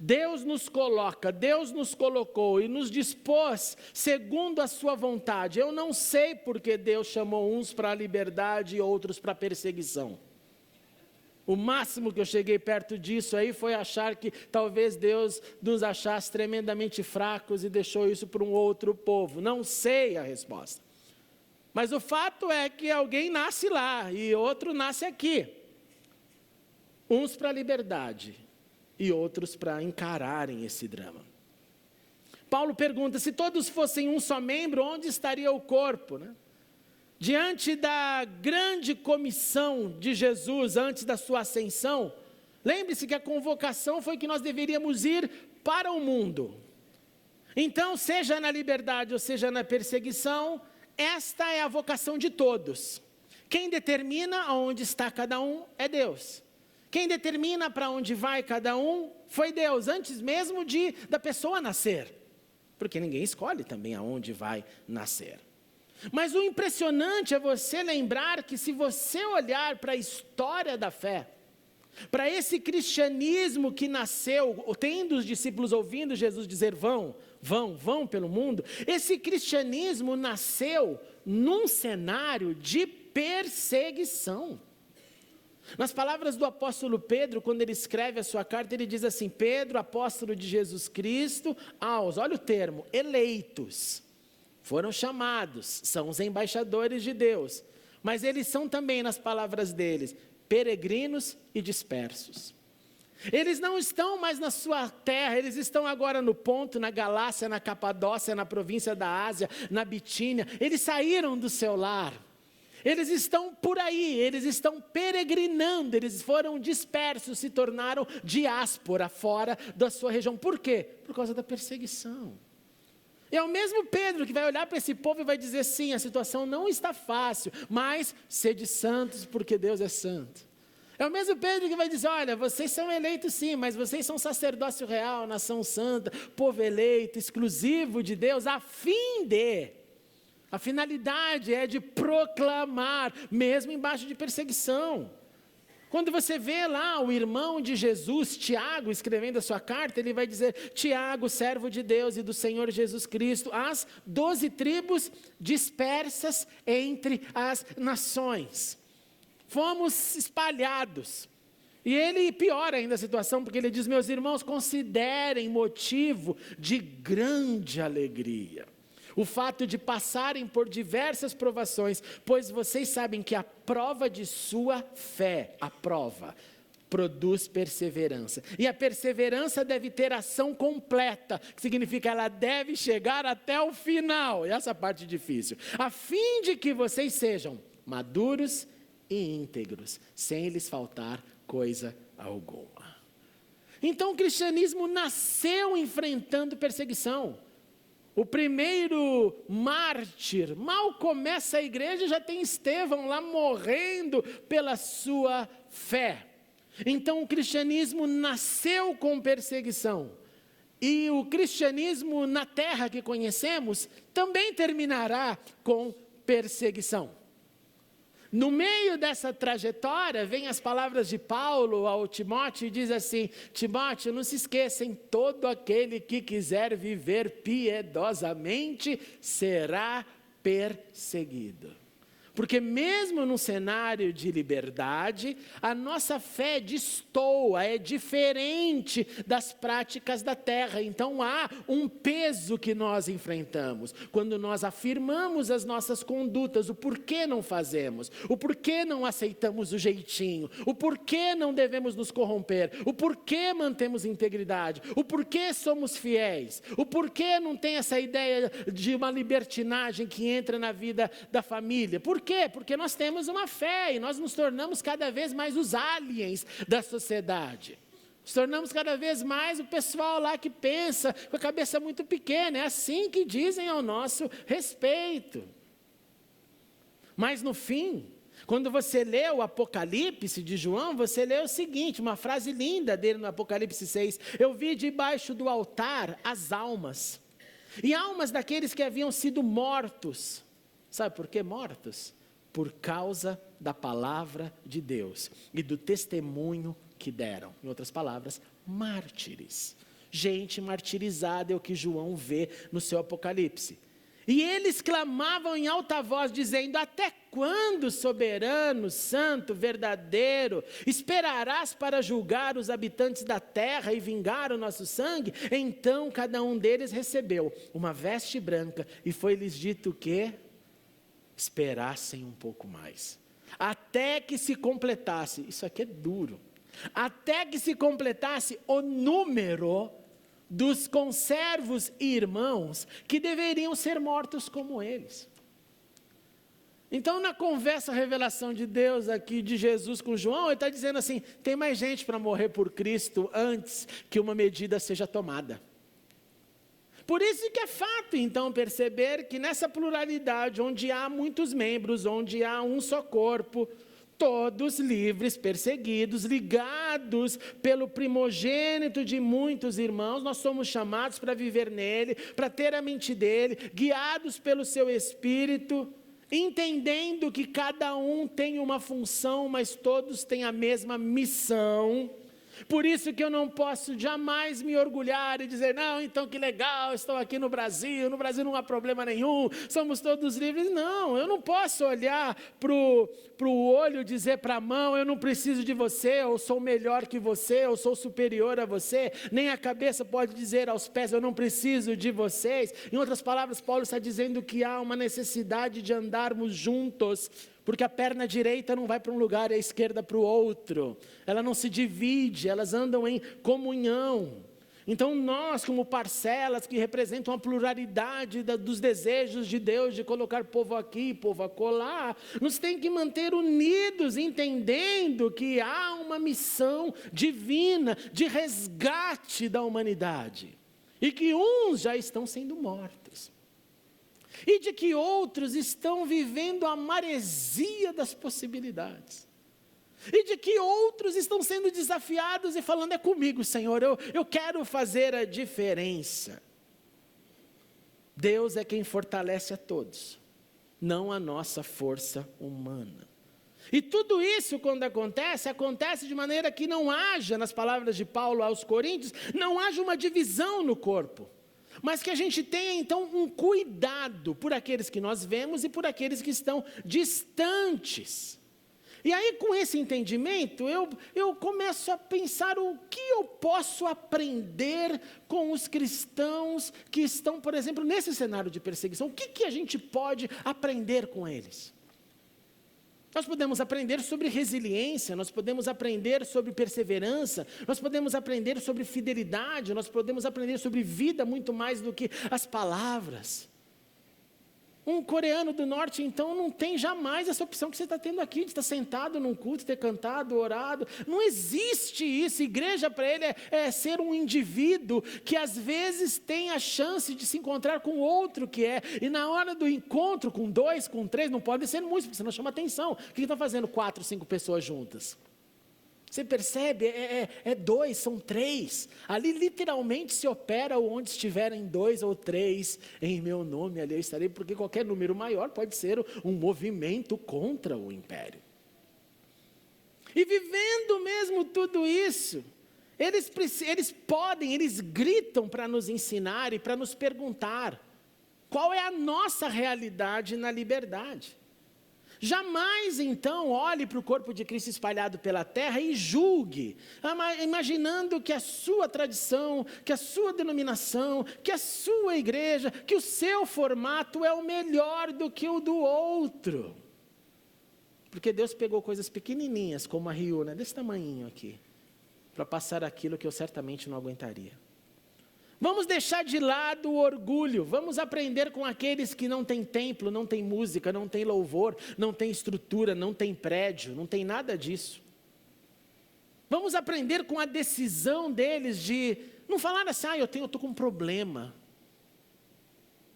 Deus nos coloca, Deus nos colocou e nos dispôs segundo a sua vontade. Eu não sei porque Deus chamou uns para a liberdade e outros para a perseguição. O máximo que eu cheguei perto disso aí foi achar que talvez Deus nos achasse tremendamente fracos e deixou isso para um outro povo. Não sei a resposta. Mas o fato é que alguém nasce lá e outro nasce aqui. Uns para a liberdade e outros para encararem esse drama. Paulo pergunta, se todos fossem um só membro, onde estaria o corpo, né? Diante da grande comissão de Jesus, antes da sua ascensão, lembre-se que a convocação foi que nós deveríamos ir para o mundo. Então, seja na liberdade ou seja na perseguição, esta é a vocação de todos. Quem determina aonde está cada um é Deus. Quem determina para onde vai cada um foi Deus, antes mesmo da pessoa nascer. Porque ninguém escolhe também aonde vai nascer. Mas o impressionante é você lembrar que se você olhar para a história da fé, para esse cristianismo que nasceu, tendo os discípulos ouvindo Jesus dizer vão pelo mundo, esse cristianismo nasceu num cenário de perseguição. Nas palavras do apóstolo Pedro, quando ele escreve a sua carta, ele diz assim, Pedro, apóstolo de Jesus Cristo, olha o termo, eleitos, foram chamados, são os embaixadores de Deus, mas eles são também, nas palavras deles, peregrinos e dispersos. Eles não estão mais na sua terra, eles estão agora no Ponto, na Galácia, na Capadócia, na província da Ásia, na Bitínia, eles saíram do seu lar. Eles estão por aí, eles estão peregrinando, eles foram dispersos, se tornaram diáspora fora da sua região. Por quê? Por causa da perseguição. E é o mesmo Pedro que vai olhar para esse povo e vai dizer, sim, a situação não está fácil, mas sede santos porque Deus é santo. É o mesmo Pedro que vai dizer, olha, vocês são eleitos sim, mas vocês são sacerdócio real, nação santa, povo eleito, exclusivo de Deus, a finalidade é de proclamar, mesmo embaixo de perseguição. Quando você vê lá o irmão de Jesus, Tiago, escrevendo a sua carta, ele vai dizer, Tiago, servo de Deus e do Senhor Jesus Cristo, as 12 tribos dispersas entre as nações. Fomos espalhados. E ele piora ainda a situação, porque ele diz, meus irmãos, considerem motivo de grande alegria o fato de passarem por diversas provações, pois vocês sabem que a prova de sua fé, a prova, produz perseverança. E a perseverança deve ter ação completa, que significa ela deve chegar até o final, e essa parte difícil, a fim de que vocês sejam maduros e íntegros, sem lhes faltar coisa alguma. Então o cristianismo nasceu enfrentando perseguição. O primeiro mártir, mal começa a igreja, já tem Estevão lá morrendo pela sua fé. Então o cristianismo nasceu com perseguição. E o cristianismo na terra que conhecemos também terminará com perseguição. No meio dessa trajetória, vem as palavras de Paulo ao Timóteo e diz assim, Timóteo, não se esqueçam, todo aquele que quiser viver piedosamente será perseguido. Porque mesmo num cenário de liberdade, a nossa fé destoa, é diferente das práticas da terra. Então há um peso que nós enfrentamos. Quando nós afirmamos as nossas condutas, o porquê não fazemos, o porquê não aceitamos o jeitinho, o porquê não devemos nos corromper, o porquê mantemos integridade, o porquê somos fiéis, o porquê não tem essa ideia de uma libertinagem que entra na vida da família. Por quê? Porque nós temos uma fé e nós nos tornamos cada vez mais os aliens da sociedade. Nos tornamos cada vez mais o pessoal lá que pensa com a cabeça muito pequena. É assim que dizem ao nosso respeito. Mas no fim, quando você lê o Apocalipse de João, você lê o seguinte, uma frase linda dele no Apocalipse 6. Eu vi debaixo do altar as almas. E almas daqueles que haviam sido mortos. Sabe por que mortos? Por causa da palavra de Deus e do testemunho que deram. Em outras palavras, mártires. Gente martirizada é o que João vê no seu Apocalipse. E eles clamavam em alta voz, dizendo, até quando, soberano, santo, verdadeiro, esperarás para julgar os habitantes da terra e vingar o nosso sangue? Então cada um deles recebeu uma veste branca e foi-lhes dito que esperassem um pouco mais, até que se completasse, isso aqui é duro, até que se completasse o número dos conservos e irmãos que deveriam ser mortos como eles. Então na conversa, a revelação de Deus aqui, de Jesus com João, ele está dizendo assim, tem mais gente para morrer por Cristo antes que uma medida seja tomada. Por isso que é fato, então, perceber que nessa pluralidade, onde há muitos membros, onde há um só corpo, todos livres, perseguidos, ligados pelo primogênito de muitos irmãos, nós somos chamados para viver nele, para ter a mente dele, guiados pelo seu Espírito, entendendo que cada um tem uma função, mas todos têm a mesma missão. Por isso que eu não posso jamais me orgulhar e dizer, não, então que legal, estou aqui no Brasil não há problema nenhum, somos todos livres. Não, eu não posso olhar para o olho e dizer para a mão, eu não preciso de você, eu sou melhor que você, eu sou superior a você, nem a cabeça pode dizer aos pés, eu não preciso de vocês. Em outras palavras, Paulo está dizendo que há uma necessidade de andarmos juntos, porque a perna direita não vai para um lugar e a esquerda para o outro. Ela não se divide, elas andam em comunhão. Então nós, como parcelas que representam a pluralidade dos desejos de Deus, de colocar povo aqui, povo acolá, nos tem que manter unidos, entendendo que há uma missão divina de resgate da humanidade. e que uns já estão sendo mortos, e de que outros estão vivendo a maresia das possibilidades, e de que outros estão sendo desafiados e falando: é comigo, Senhor, eu quero fazer a diferença. Deus é quem fortalece a todos, não a nossa força humana. E tudo isso, quando acontece de maneira que não haja, nas palavras de Paulo aos Coríntios, não haja uma divisão no corpo, mas que a gente tenha então um cuidado por aqueles que nós vemos e por aqueles que estão distantes. E aí, com esse entendimento, eu começo a pensar o que eu posso aprender com os cristãos que estão, por exemplo, nesse cenário de perseguição. O que a gente pode aprender com eles? Nós podemos aprender sobre resiliência, nós podemos aprender sobre perseverança, nós podemos aprender sobre fidelidade, nós podemos aprender sobre vida muito mais do que as palavras. Um coreano do norte, então, não tem jamais essa opção que você está tendo aqui, de estar sentado num culto, ter cantado, orado. Não existe isso. Igreja para ele é ser um indivíduo que às vezes tem a chance de se encontrar com outro que é. E na hora do encontro com 2, com 3, não pode ser música, porque senão chama atenção. O que está fazendo 4, 5 pessoas juntas? Você percebe? É 2, são 3. Ali literalmente se opera onde estiverem 2 ou 3 em meu nome, ali eu estarei, porque qualquer número maior pode ser um movimento contra o império. E vivendo mesmo tudo isso, eles gritam para nos ensinar e para nos perguntar qual é a nossa realidade na liberdade. Jamais, então, olhe para o corpo de Cristo espalhado pela terra e julgue, imaginando que a sua tradição, que a sua denominação, que a sua igreja, que o seu formato é o melhor do que o do outro. Porque Deus pegou coisas pequenininhas, como a Rio, né, desse tamanhinho aqui, para passar aquilo que eu certamente não aguentaria. Vamos deixar de lado o orgulho, vamos aprender com aqueles que não têm templo, não têm música, não têm louvor, não têm estrutura, não têm prédio, não tem nada disso. Vamos aprender com a decisão deles de não falar assim: eu estou com um problema.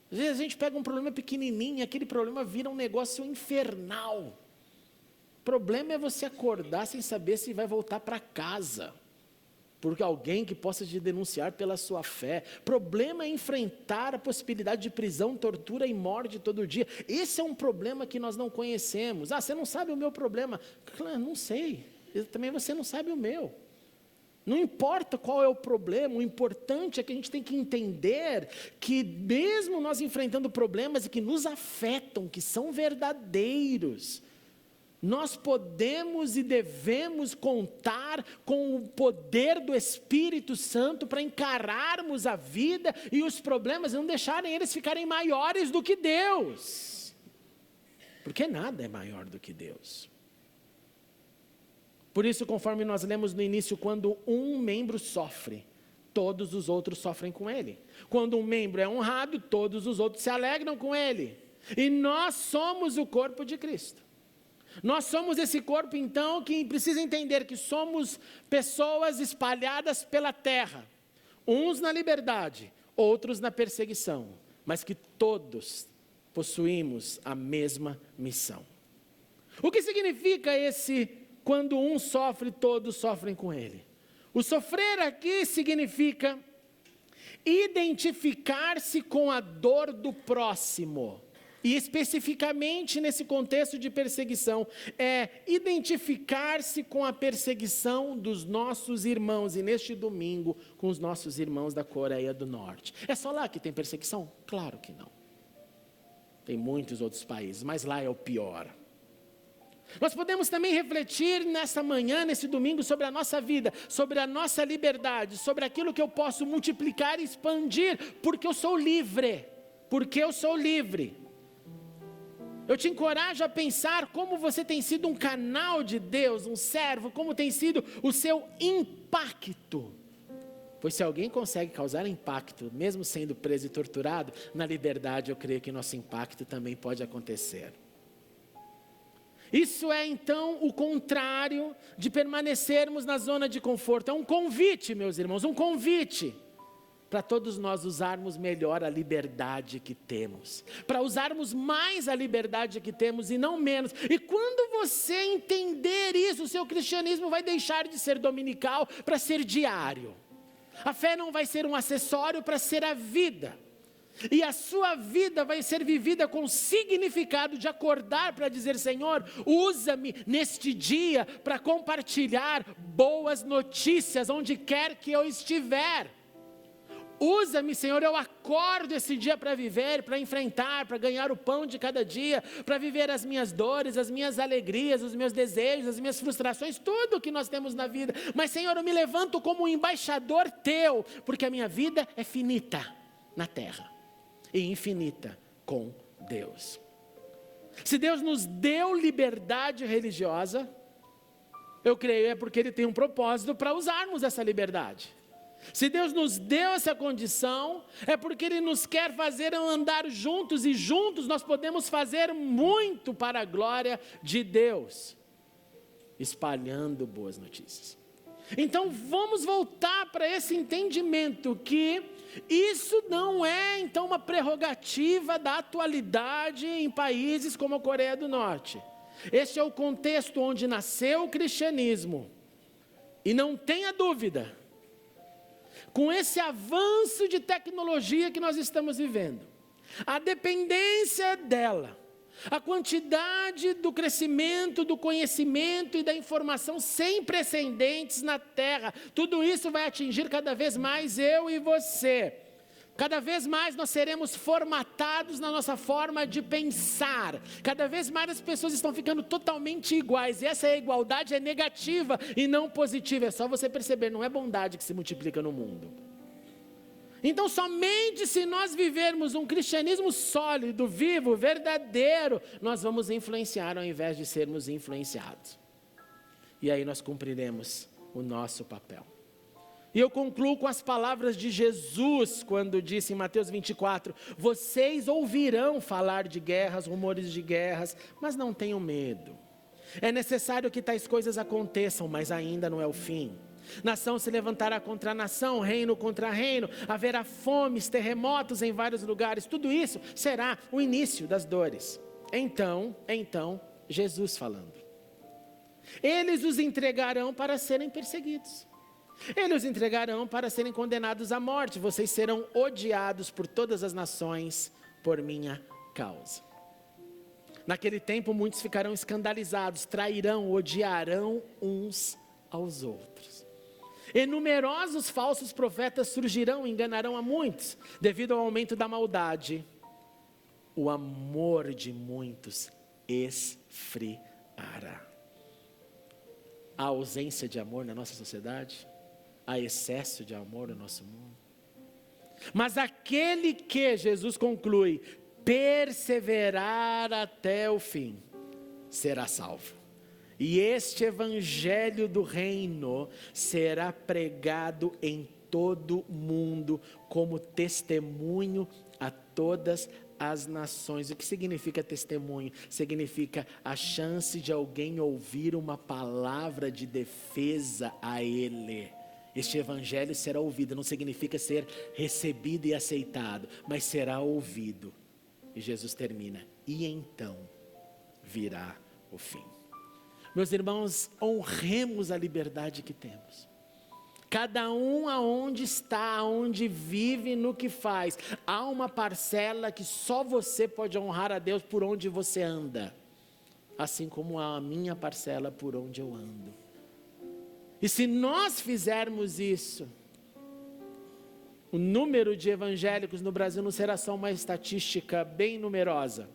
Às vezes a gente pega um problema pequenininho, aquele problema vira um negócio infernal. O problema é você acordar sem saber se vai voltar para casa, porque alguém que possa te denunciar pela sua fé. Problema é enfrentar a possibilidade de prisão, tortura e morte todo dia. Esse é um problema que nós não conhecemos. Você não sabe o meu problema. Claro, não sei. Também você não sabe o meu. Não importa qual é o problema, o importante é que a gente tem que entender que mesmo nós enfrentando problemas e que nos afetam, que são verdadeiros, nós podemos e devemos contar com o poder do Espírito Santo para encararmos a vida e os problemas e não deixarem eles ficarem maiores do que Deus. Porque nada é maior do que Deus. Por isso, conforme nós lemos no início, quando um membro sofre, todos os outros sofrem com ele. Quando um membro é honrado, todos os outros se alegram com ele. E nós somos o corpo de Cristo. Nós somos esse corpo, então, que precisa entender que somos pessoas espalhadas pela terra, uns na liberdade, outros na perseguição, mas que todos possuímos a mesma missão. O que significa quando um sofre, todos sofrem com ele? O sofrer aqui significa identificar-se com a dor do próximo. E especificamente nesse contexto de perseguição, é identificar-se com a perseguição dos nossos irmãos, e neste domingo com os nossos irmãos da Coreia do Norte. É só lá que tem perseguição? Claro que não. Tem muitos outros países, mas lá é o pior. Nós podemos também refletir nessa manhã, nesse domingo, sobre a nossa vida, sobre a nossa liberdade, sobre aquilo que eu posso multiplicar e expandir, porque eu sou livre. Porque eu sou livre. Eu te encorajo a pensar como você tem sido um canal de Deus, um servo, como tem sido o seu impacto. Pois se alguém consegue causar impacto, mesmo sendo preso e torturado, na liberdade eu creio que nosso impacto também pode acontecer. Isso é então o contrário de permanecermos na zona de conforto. É um convite, meus irmãos, um convite. para todos nós usarmos melhor a liberdade que temos, para usarmos mais a liberdade que temos e não menos. E quando você entender isso, o seu cristianismo vai deixar de ser dominical para ser diário. A fé não vai ser um acessório para ser a vida. E a sua vida vai ser vivida com significado de acordar para dizer: Senhor, usa-me neste dia para compartilhar boas notícias onde quer que eu estiver. Usa-me, Senhor, eu acordo esse dia para viver, para enfrentar, para ganhar o pão de cada dia, para viver as minhas dores, as minhas alegrias, os meus desejos, as minhas frustrações, tudo o que nós temos na vida. Mas, Senhor, eu me levanto como um embaixador teu, porque a minha vida é finita na terra e infinita com Deus. Se Deus nos deu liberdade religiosa, eu creio é porque Ele tem um propósito para usarmos essa liberdade. Se Deus nos deu essa condição, é porque Ele nos quer fazer andar juntos, e juntos nós podemos fazer muito para a glória de Deus, espalhando boas notícias. Então vamos voltar para esse entendimento que isso não é então uma prerrogativa da atualidade em países como a Coreia do Norte. Este é o contexto onde nasceu o cristianismo. E não tenha dúvida, com esse avanço de tecnologia que nós estamos vivendo, a dependência dela, a quantidade do crescimento, do conhecimento e da informação sem precedentes na Terra, tudo isso vai atingir cada vez mais eu e você. Cada vez mais nós seremos formatados na nossa forma de pensar. Cada vez mais as pessoas estão ficando totalmente iguais. E essa igualdade é negativa e não positiva. É só você perceber, não é bondade que se multiplica no mundo. Então somente se nós vivermos um cristianismo sólido, vivo, verdadeiro, nós vamos influenciar ao invés de sermos influenciados. E aí nós cumpriremos o nosso papel. E eu concluo com as palavras de Jesus, quando disse em Mateus 24, vocês ouvirão falar de guerras, rumores de guerras, mas não tenham medo. É necessário que tais coisas aconteçam, mas ainda não é o fim. Nação se levantará contra nação, reino contra reino, haverá fomes, terremotos em vários lugares, tudo isso será o início das dores. Então, Jesus falando, eles os entregarão para serem perseguidos. Eles os entregarão para serem condenados à morte. Vocês serão odiados por todas as nações por minha causa. Naquele tempo muitos ficarão escandalizados, trairão, odiarão uns aos outros. E numerosos falsos profetas surgirão e enganarão a muitos. Devido ao aumento da maldade, o amor de muitos esfriará. Há ausência de amor na nossa sociedade? Há excesso de amor no nosso mundo? Mas aquele que, Jesus conclui, perseverar até o fim, será salvo. E este evangelho do reino será pregado em todo o mundo como testemunho a todas as nações. O que significa testemunho? Significa a chance de alguém ouvir uma palavra de defesa a ele. Este evangelho será ouvido, não significa ser recebido e aceitado, mas será ouvido. E Jesus termina, e então virá o fim. Meus irmãos, honremos a liberdade que temos. Cada um aonde está, aonde vive, no que faz. Há uma parcela que só você pode honrar a Deus por onde você anda. Assim como há a minha parcela por onde eu ando. E se nós fizermos isso, o número de evangélicos no Brasil não será só uma estatística bem numerosa,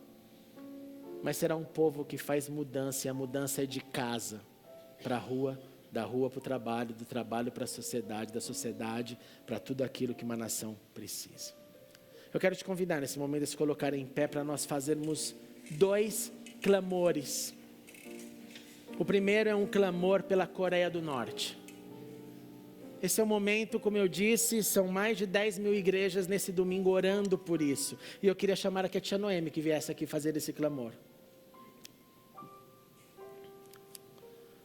mas será um povo que faz mudança, e a mudança é de casa para a rua, da rua para o trabalho, do trabalho para a sociedade, da sociedade para tudo aquilo que uma nação precisa. Eu quero te convidar nesse momento a se colocar em pé para nós fazermos 2 clamores. O primeiro é um clamor pela Coreia do Norte. Esse é o momento, como eu disse, são mais de 10 mil igrejas nesse domingo orando por isso. E eu queria chamar aqui a tia Noemi que viesse aqui fazer esse clamor.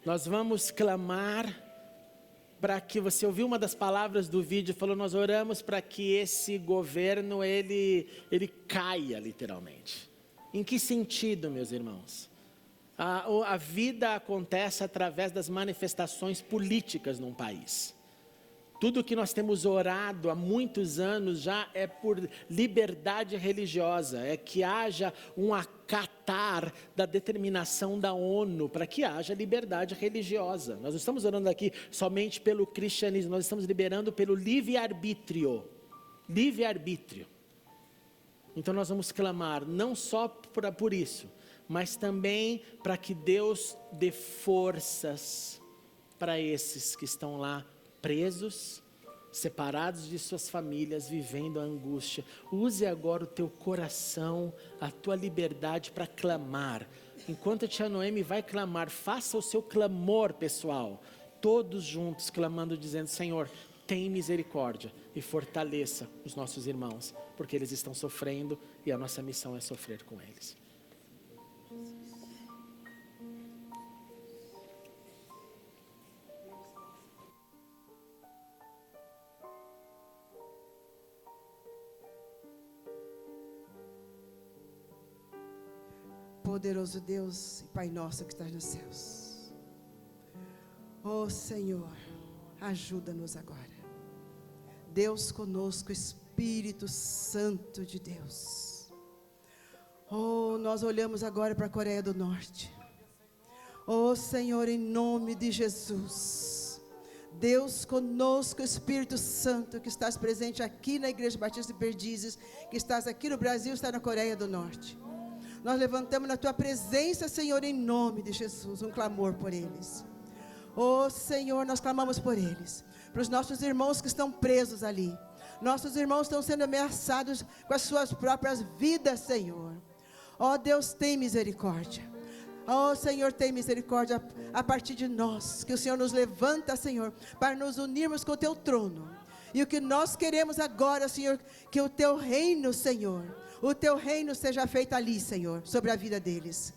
Nós vamos clamar para que você ouviu uma das palavras do vídeo, falou, nós oramos para que esse governo, ele caia literalmente. Em que sentido, meus irmãos? A vida acontece através das manifestações políticas num país. Tudo que nós temos orado há muitos anos já é por liberdade religiosa, é que haja um acatar da determinação da ONU para que haja liberdade religiosa. Nós não estamos orando aqui somente pelo cristianismo, nós estamos liberando pelo livre-arbítrio. Livre-arbítrio. Então nós vamos clamar não só por isso, mas também para que Deus dê forças para esses que estão lá presos, separados de suas famílias, vivendo a angústia. Use agora o teu coração, a tua liberdade para clamar. Enquanto a tia Noemi vai clamar, faça o seu clamor pessoal, todos juntos clamando, dizendo, Senhor, tem misericórdia e fortaleça os nossos irmãos, porque eles estão sofrendo e a nossa missão é sofrer com eles. Poderoso Deus e Pai nosso que estás nos céus, ó Senhor, ajuda-nos agora. Deus conosco, Espírito Santo de Deus. Oh, nós olhamos agora para a Coreia do Norte. Oh Senhor, em nome de Jesus, Deus conosco, Espírito Santo, que estás presente aqui na Igreja Batista de Perdizes, que estás aqui no Brasil, está na Coreia do Norte. Nós levantamos na Tua presença, Senhor, em nome de Jesus, um clamor por eles. Oh Senhor, nós clamamos por eles, para os nossos irmãos que estão presos ali. Nossos irmãos estão sendo ameaçados com as suas próprias vidas, Senhor. Oh Deus, tem misericórdia. Oh Senhor, tem misericórdia a partir de nós, que o Senhor nos levanta, Senhor, para nos unirmos com o Teu trono. E o que nós queremos agora, Senhor, que o Teu reino, Senhor, o Teu reino seja feito ali, Senhor, sobre a vida deles.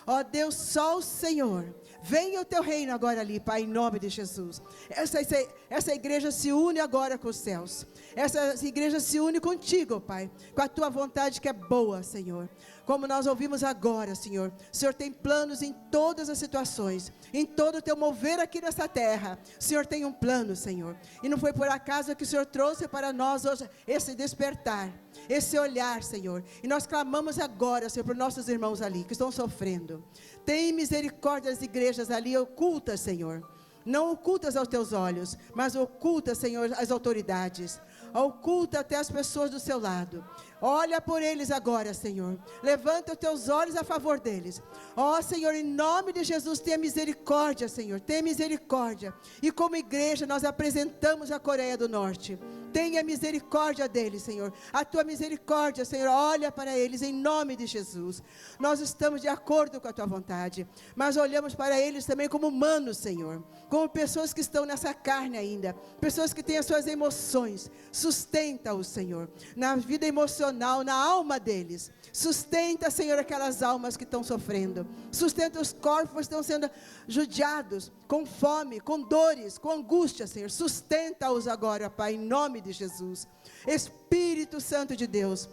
Ó Deus, só o Senhor, venha o Teu reino agora ali, Pai, em nome de Jesus. Essa igreja se une agora com os céus. Essa igreja se une contigo, Pai, com a Tua vontade que é boa, Senhor. Como nós ouvimos agora, Senhor, o Senhor tem planos em todas as situações, em todo o Teu mover aqui nessa terra. O Senhor tem um plano, Senhor, e não foi por acaso que o Senhor trouxe para nós hoje esse despertar, esse olhar, Senhor. E nós clamamos agora, Senhor, para os nossos irmãos ali, que estão sofrendo. Tem misericórdia das igrejas ali ocultas, Senhor. Não ocultas aos Teus olhos, mas oculta, Senhor, as autoridades. Oculta até as pessoas do Seu lado. Olha por eles agora, Senhor. Levanta os Teus olhos a favor deles. Ó Senhor, em nome de Jesus, tenha misericórdia, Senhor. Tenha misericórdia. E como igreja nós apresentamos a Coreia do Norte. Tenha misericórdia deles, Senhor. A Tua misericórdia, Senhor, olha para eles em nome de Jesus. Nós estamos de acordo com a Tua vontade, mas olhamos para eles também como humanos, Senhor. Como pessoas que estão nessa carne ainda. Pessoas que têm as suas emoções. Sustenta-os, Senhor, na vida emocional, na alma deles. Sustenta, Senhor, aquelas almas que estão sofrendo. Sustenta os corpos que estão sendo judiados, com fome, com dores, com angústia, Senhor. Sustenta-os agora, Pai, em nome de Jesus. Espírito Santo de Deus,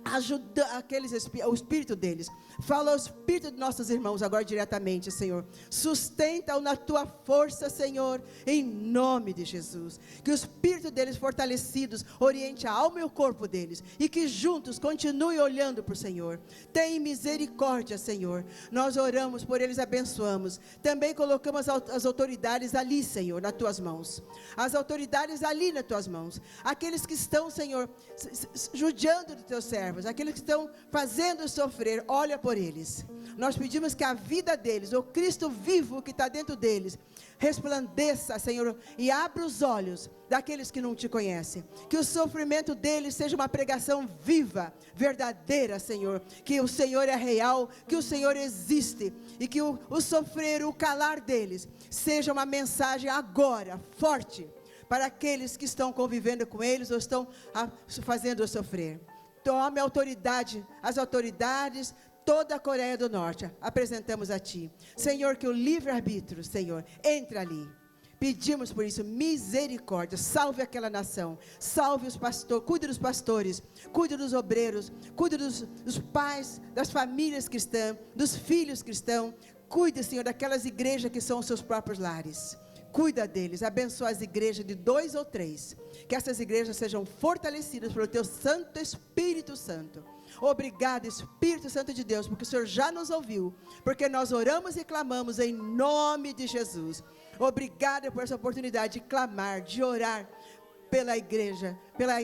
ajuda o espírito deles. Fala ao espírito de nossos irmãos agora diretamente, Senhor. Sustenta-o na Tua força, Senhor, em nome de Jesus. Que o espírito deles fortalecidos oriente a alma e o corpo deles, e que juntos continue olhando para o Senhor. Tem misericórdia, Senhor. Nós oramos por eles, abençoamos. Também colocamos as autoridades ali, Senhor, nas Tuas mãos. As autoridades ali nas Tuas mãos. Aqueles que estão, Senhor, judiando dos Teus servos, aqueles que estão fazendo sofrer, olha por eles. Nós pedimos que a vida deles, o Cristo vivo que está dentro deles, resplandeça, Senhor, e abra os olhos daqueles que não Te conhecem. Que o sofrimento deles seja uma pregação viva, verdadeira, Senhor. Que o Senhor é real, que o Senhor existe, e que o sofrer, o calar deles seja uma mensagem agora, forte, para aqueles que estão convivendo com eles ou estão fazendo sofrer. Tome autoridade, as autoridades, toda a Coreia do Norte, apresentamos a Ti. Senhor, que o livre-arbítrio, Senhor, entre ali. Pedimos por isso misericórdia. Salve aquela nação. Salve os pastores. Cuide dos pastores. Cuide dos obreiros. Cuide dos pais, das famílias cristãs, dos filhos cristãos. Cuide, Senhor, daquelas igrejas que são os seus próprios lares. Cuida deles, abençoa as igrejas de 2 ou 3. Que essas igrejas sejam fortalecidas pelo Teu Santo Espírito Santo. Obrigado, Espírito Santo de Deus, porque o Senhor já nos ouviu. Porque nós oramos e clamamos em nome de Jesus. Obrigado por essa oportunidade de clamar, de orar pela igreja, pela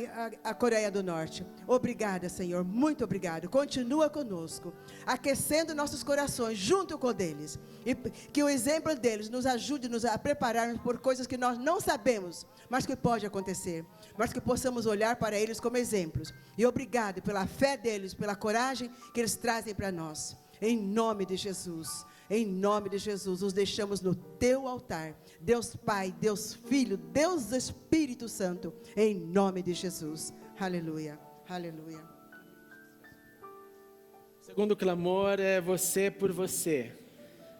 a Coreia do Norte. Obrigada, Senhor, muito obrigado. Continua conosco, aquecendo nossos corações junto com o deles. E que o exemplo deles nos ajude a prepararmos por coisas que nós não sabemos, mas que pode acontecer. Mas que possamos olhar para eles como exemplos. E obrigado pela fé deles, pela coragem que eles trazem para nós. Em nome de Jesus. Em nome de Jesus, os deixamos no Teu altar. Deus Pai, Deus Filho, Deus Espírito Santo. Em nome de Jesus. Aleluia, aleluia. Segundo clamor é você por você.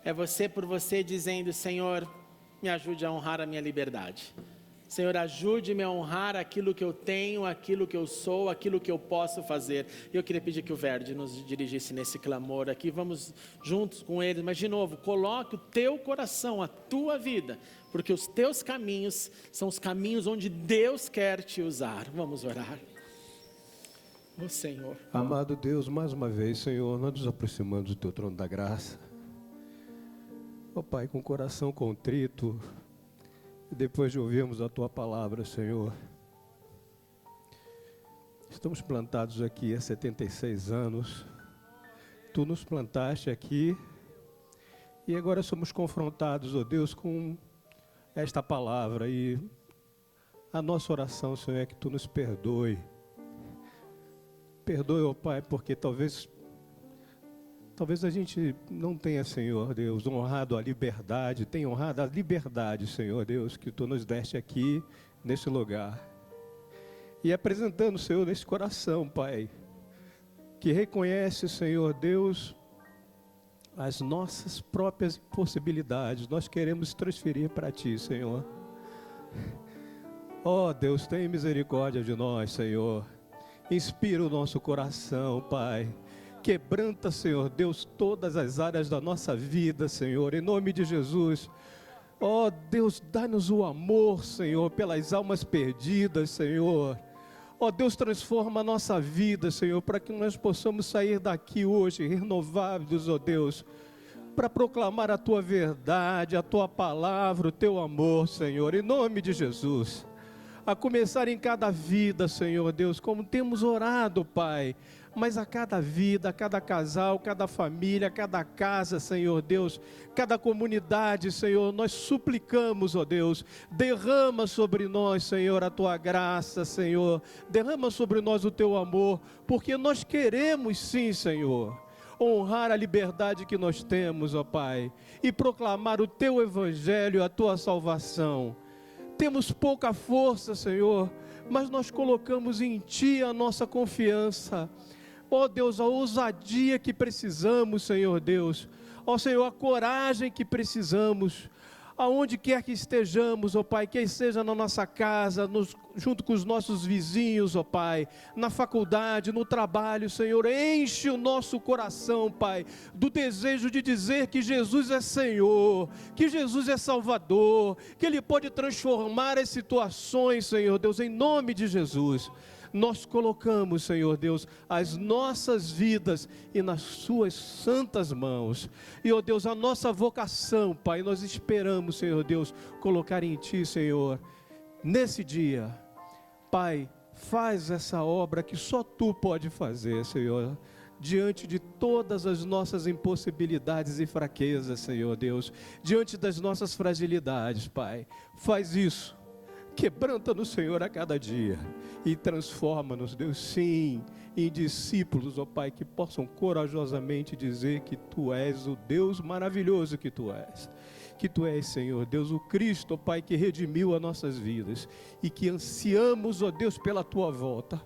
É você por você dizendo: Senhor, me ajude a honrar a minha liberdade. Senhor, ajude-me a honrar aquilo que eu tenho, aquilo que eu sou, aquilo que eu posso fazer. E eu queria pedir que o Verde nos dirigisse nesse clamor aqui. Vamos juntos com eles, mas de novo, coloque o teu coração, a tua vida, porque os teus caminhos são os caminhos onde Deus quer te usar. Vamos orar. Oh, Senhor. Amado Deus, mais uma vez, Senhor, nós nos aproximamos do Teu trono da graça. Ó Pai, com o coração contrito, depois de ouvirmos a Tua palavra, Senhor, estamos plantados aqui há 76 anos. Tu nos plantaste aqui e agora somos confrontados, ó Deus, com esta palavra. E a nossa oração, Senhor, é que Tu nos perdoe. Perdoe, ó Pai, porque talvez a gente não tenha, Senhor Deus, honrado a liberdade, tenha honrado a liberdade, Senhor Deus, que Tu nos deste aqui, nesse lugar. E apresentando, Senhor, nesse coração, Pai, que reconhece, Senhor Deus, as nossas próprias possibilidades, nós queremos transferir para Ti, Senhor. Ó Deus, tem misericórdia de nós, Senhor. Inspira o nosso coração, Pai. Quebranta, Senhor Deus, todas as áreas da nossa vida, Senhor, em nome de Jesus. Ó Deus, dá-nos o amor, Senhor, pelas almas perdidas, Senhor. Ó Deus, transforma a nossa vida, Senhor, para que nós possamos sair daqui hoje renovados, ó Deus, para proclamar a Tua verdade, a Tua palavra, o Teu amor, Senhor, em nome de Jesus. A começar em cada vida, Senhor Deus, como temos orado, Pai, mas a cada vida, a cada casal, cada família, cada casa, Senhor Deus, cada comunidade, Senhor, nós suplicamos, ó Deus, derrama sobre nós, Senhor, a Tua graça, Senhor, derrama sobre nós o Teu amor, porque nós queremos sim, Senhor, honrar a liberdade que nós temos, ó Pai, e proclamar o Teu Evangelho, a Tua salvação. Temos pouca força, Senhor, mas nós colocamos em Ti a nossa confiança. Ó Deus, a ousadia que precisamos, Senhor Deus. Ó Senhor, a coragem que precisamos. Aonde quer que estejamos, ó Pai, quer seja na nossa casa, junto com os nossos vizinhos, ó Pai, na faculdade, no trabalho, Senhor, enche o nosso coração, Pai, do desejo de dizer que Jesus é Senhor, que Jesus é Salvador, que Ele pode transformar as situações, Senhor Deus, em nome de Jesus. Nós colocamos, Senhor Deus, as nossas vidas e nas Suas santas mãos. E, ó Deus, a nossa vocação, Pai, nós esperamos, Senhor Deus, colocar em Ti, Senhor, nesse dia. Pai, faz essa obra que só Tu pode fazer, Senhor, diante de todas as nossas impossibilidades e fraquezas, Senhor Deus, diante das nossas fragilidades, Pai. Faz isso. Quebranta-nos, Senhor, a cada dia e transforma-nos, Deus, sim, em discípulos, ó Pai, que possam corajosamente dizer que Tu és o Deus maravilhoso que Tu és. Que Tu és, Senhor, Deus, o Cristo, ó Pai, que redimiu as nossas vidas e que ansiamos, ó Deus, pela Tua volta.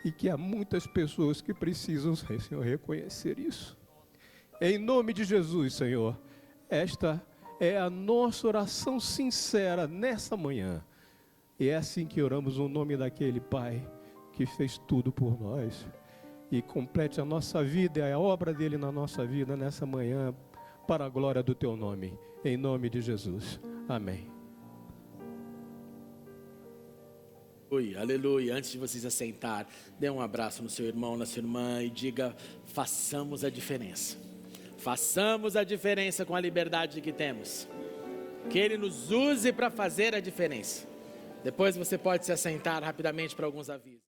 E que há muitas pessoas que precisam, Senhor, reconhecer isso. Em nome de Jesus, Senhor, esta É a nossa oração sincera nessa manhã. E é assim que oramos no nome daquele Pai que fez tudo por nós. E complete a nossa vida e a obra dele na nossa vida nessa manhã, para a glória do teu nome. Em nome de Jesus. Amém. Aleluia, aleluia. Antes de vocês assentar, dê um abraço no seu irmão, na sua irmã e diga: façamos a diferença. Façamos a diferença com a liberdade que temos. Que Ele nos use para fazer a diferença. Depois você pode se assentar rapidamente para alguns avisos.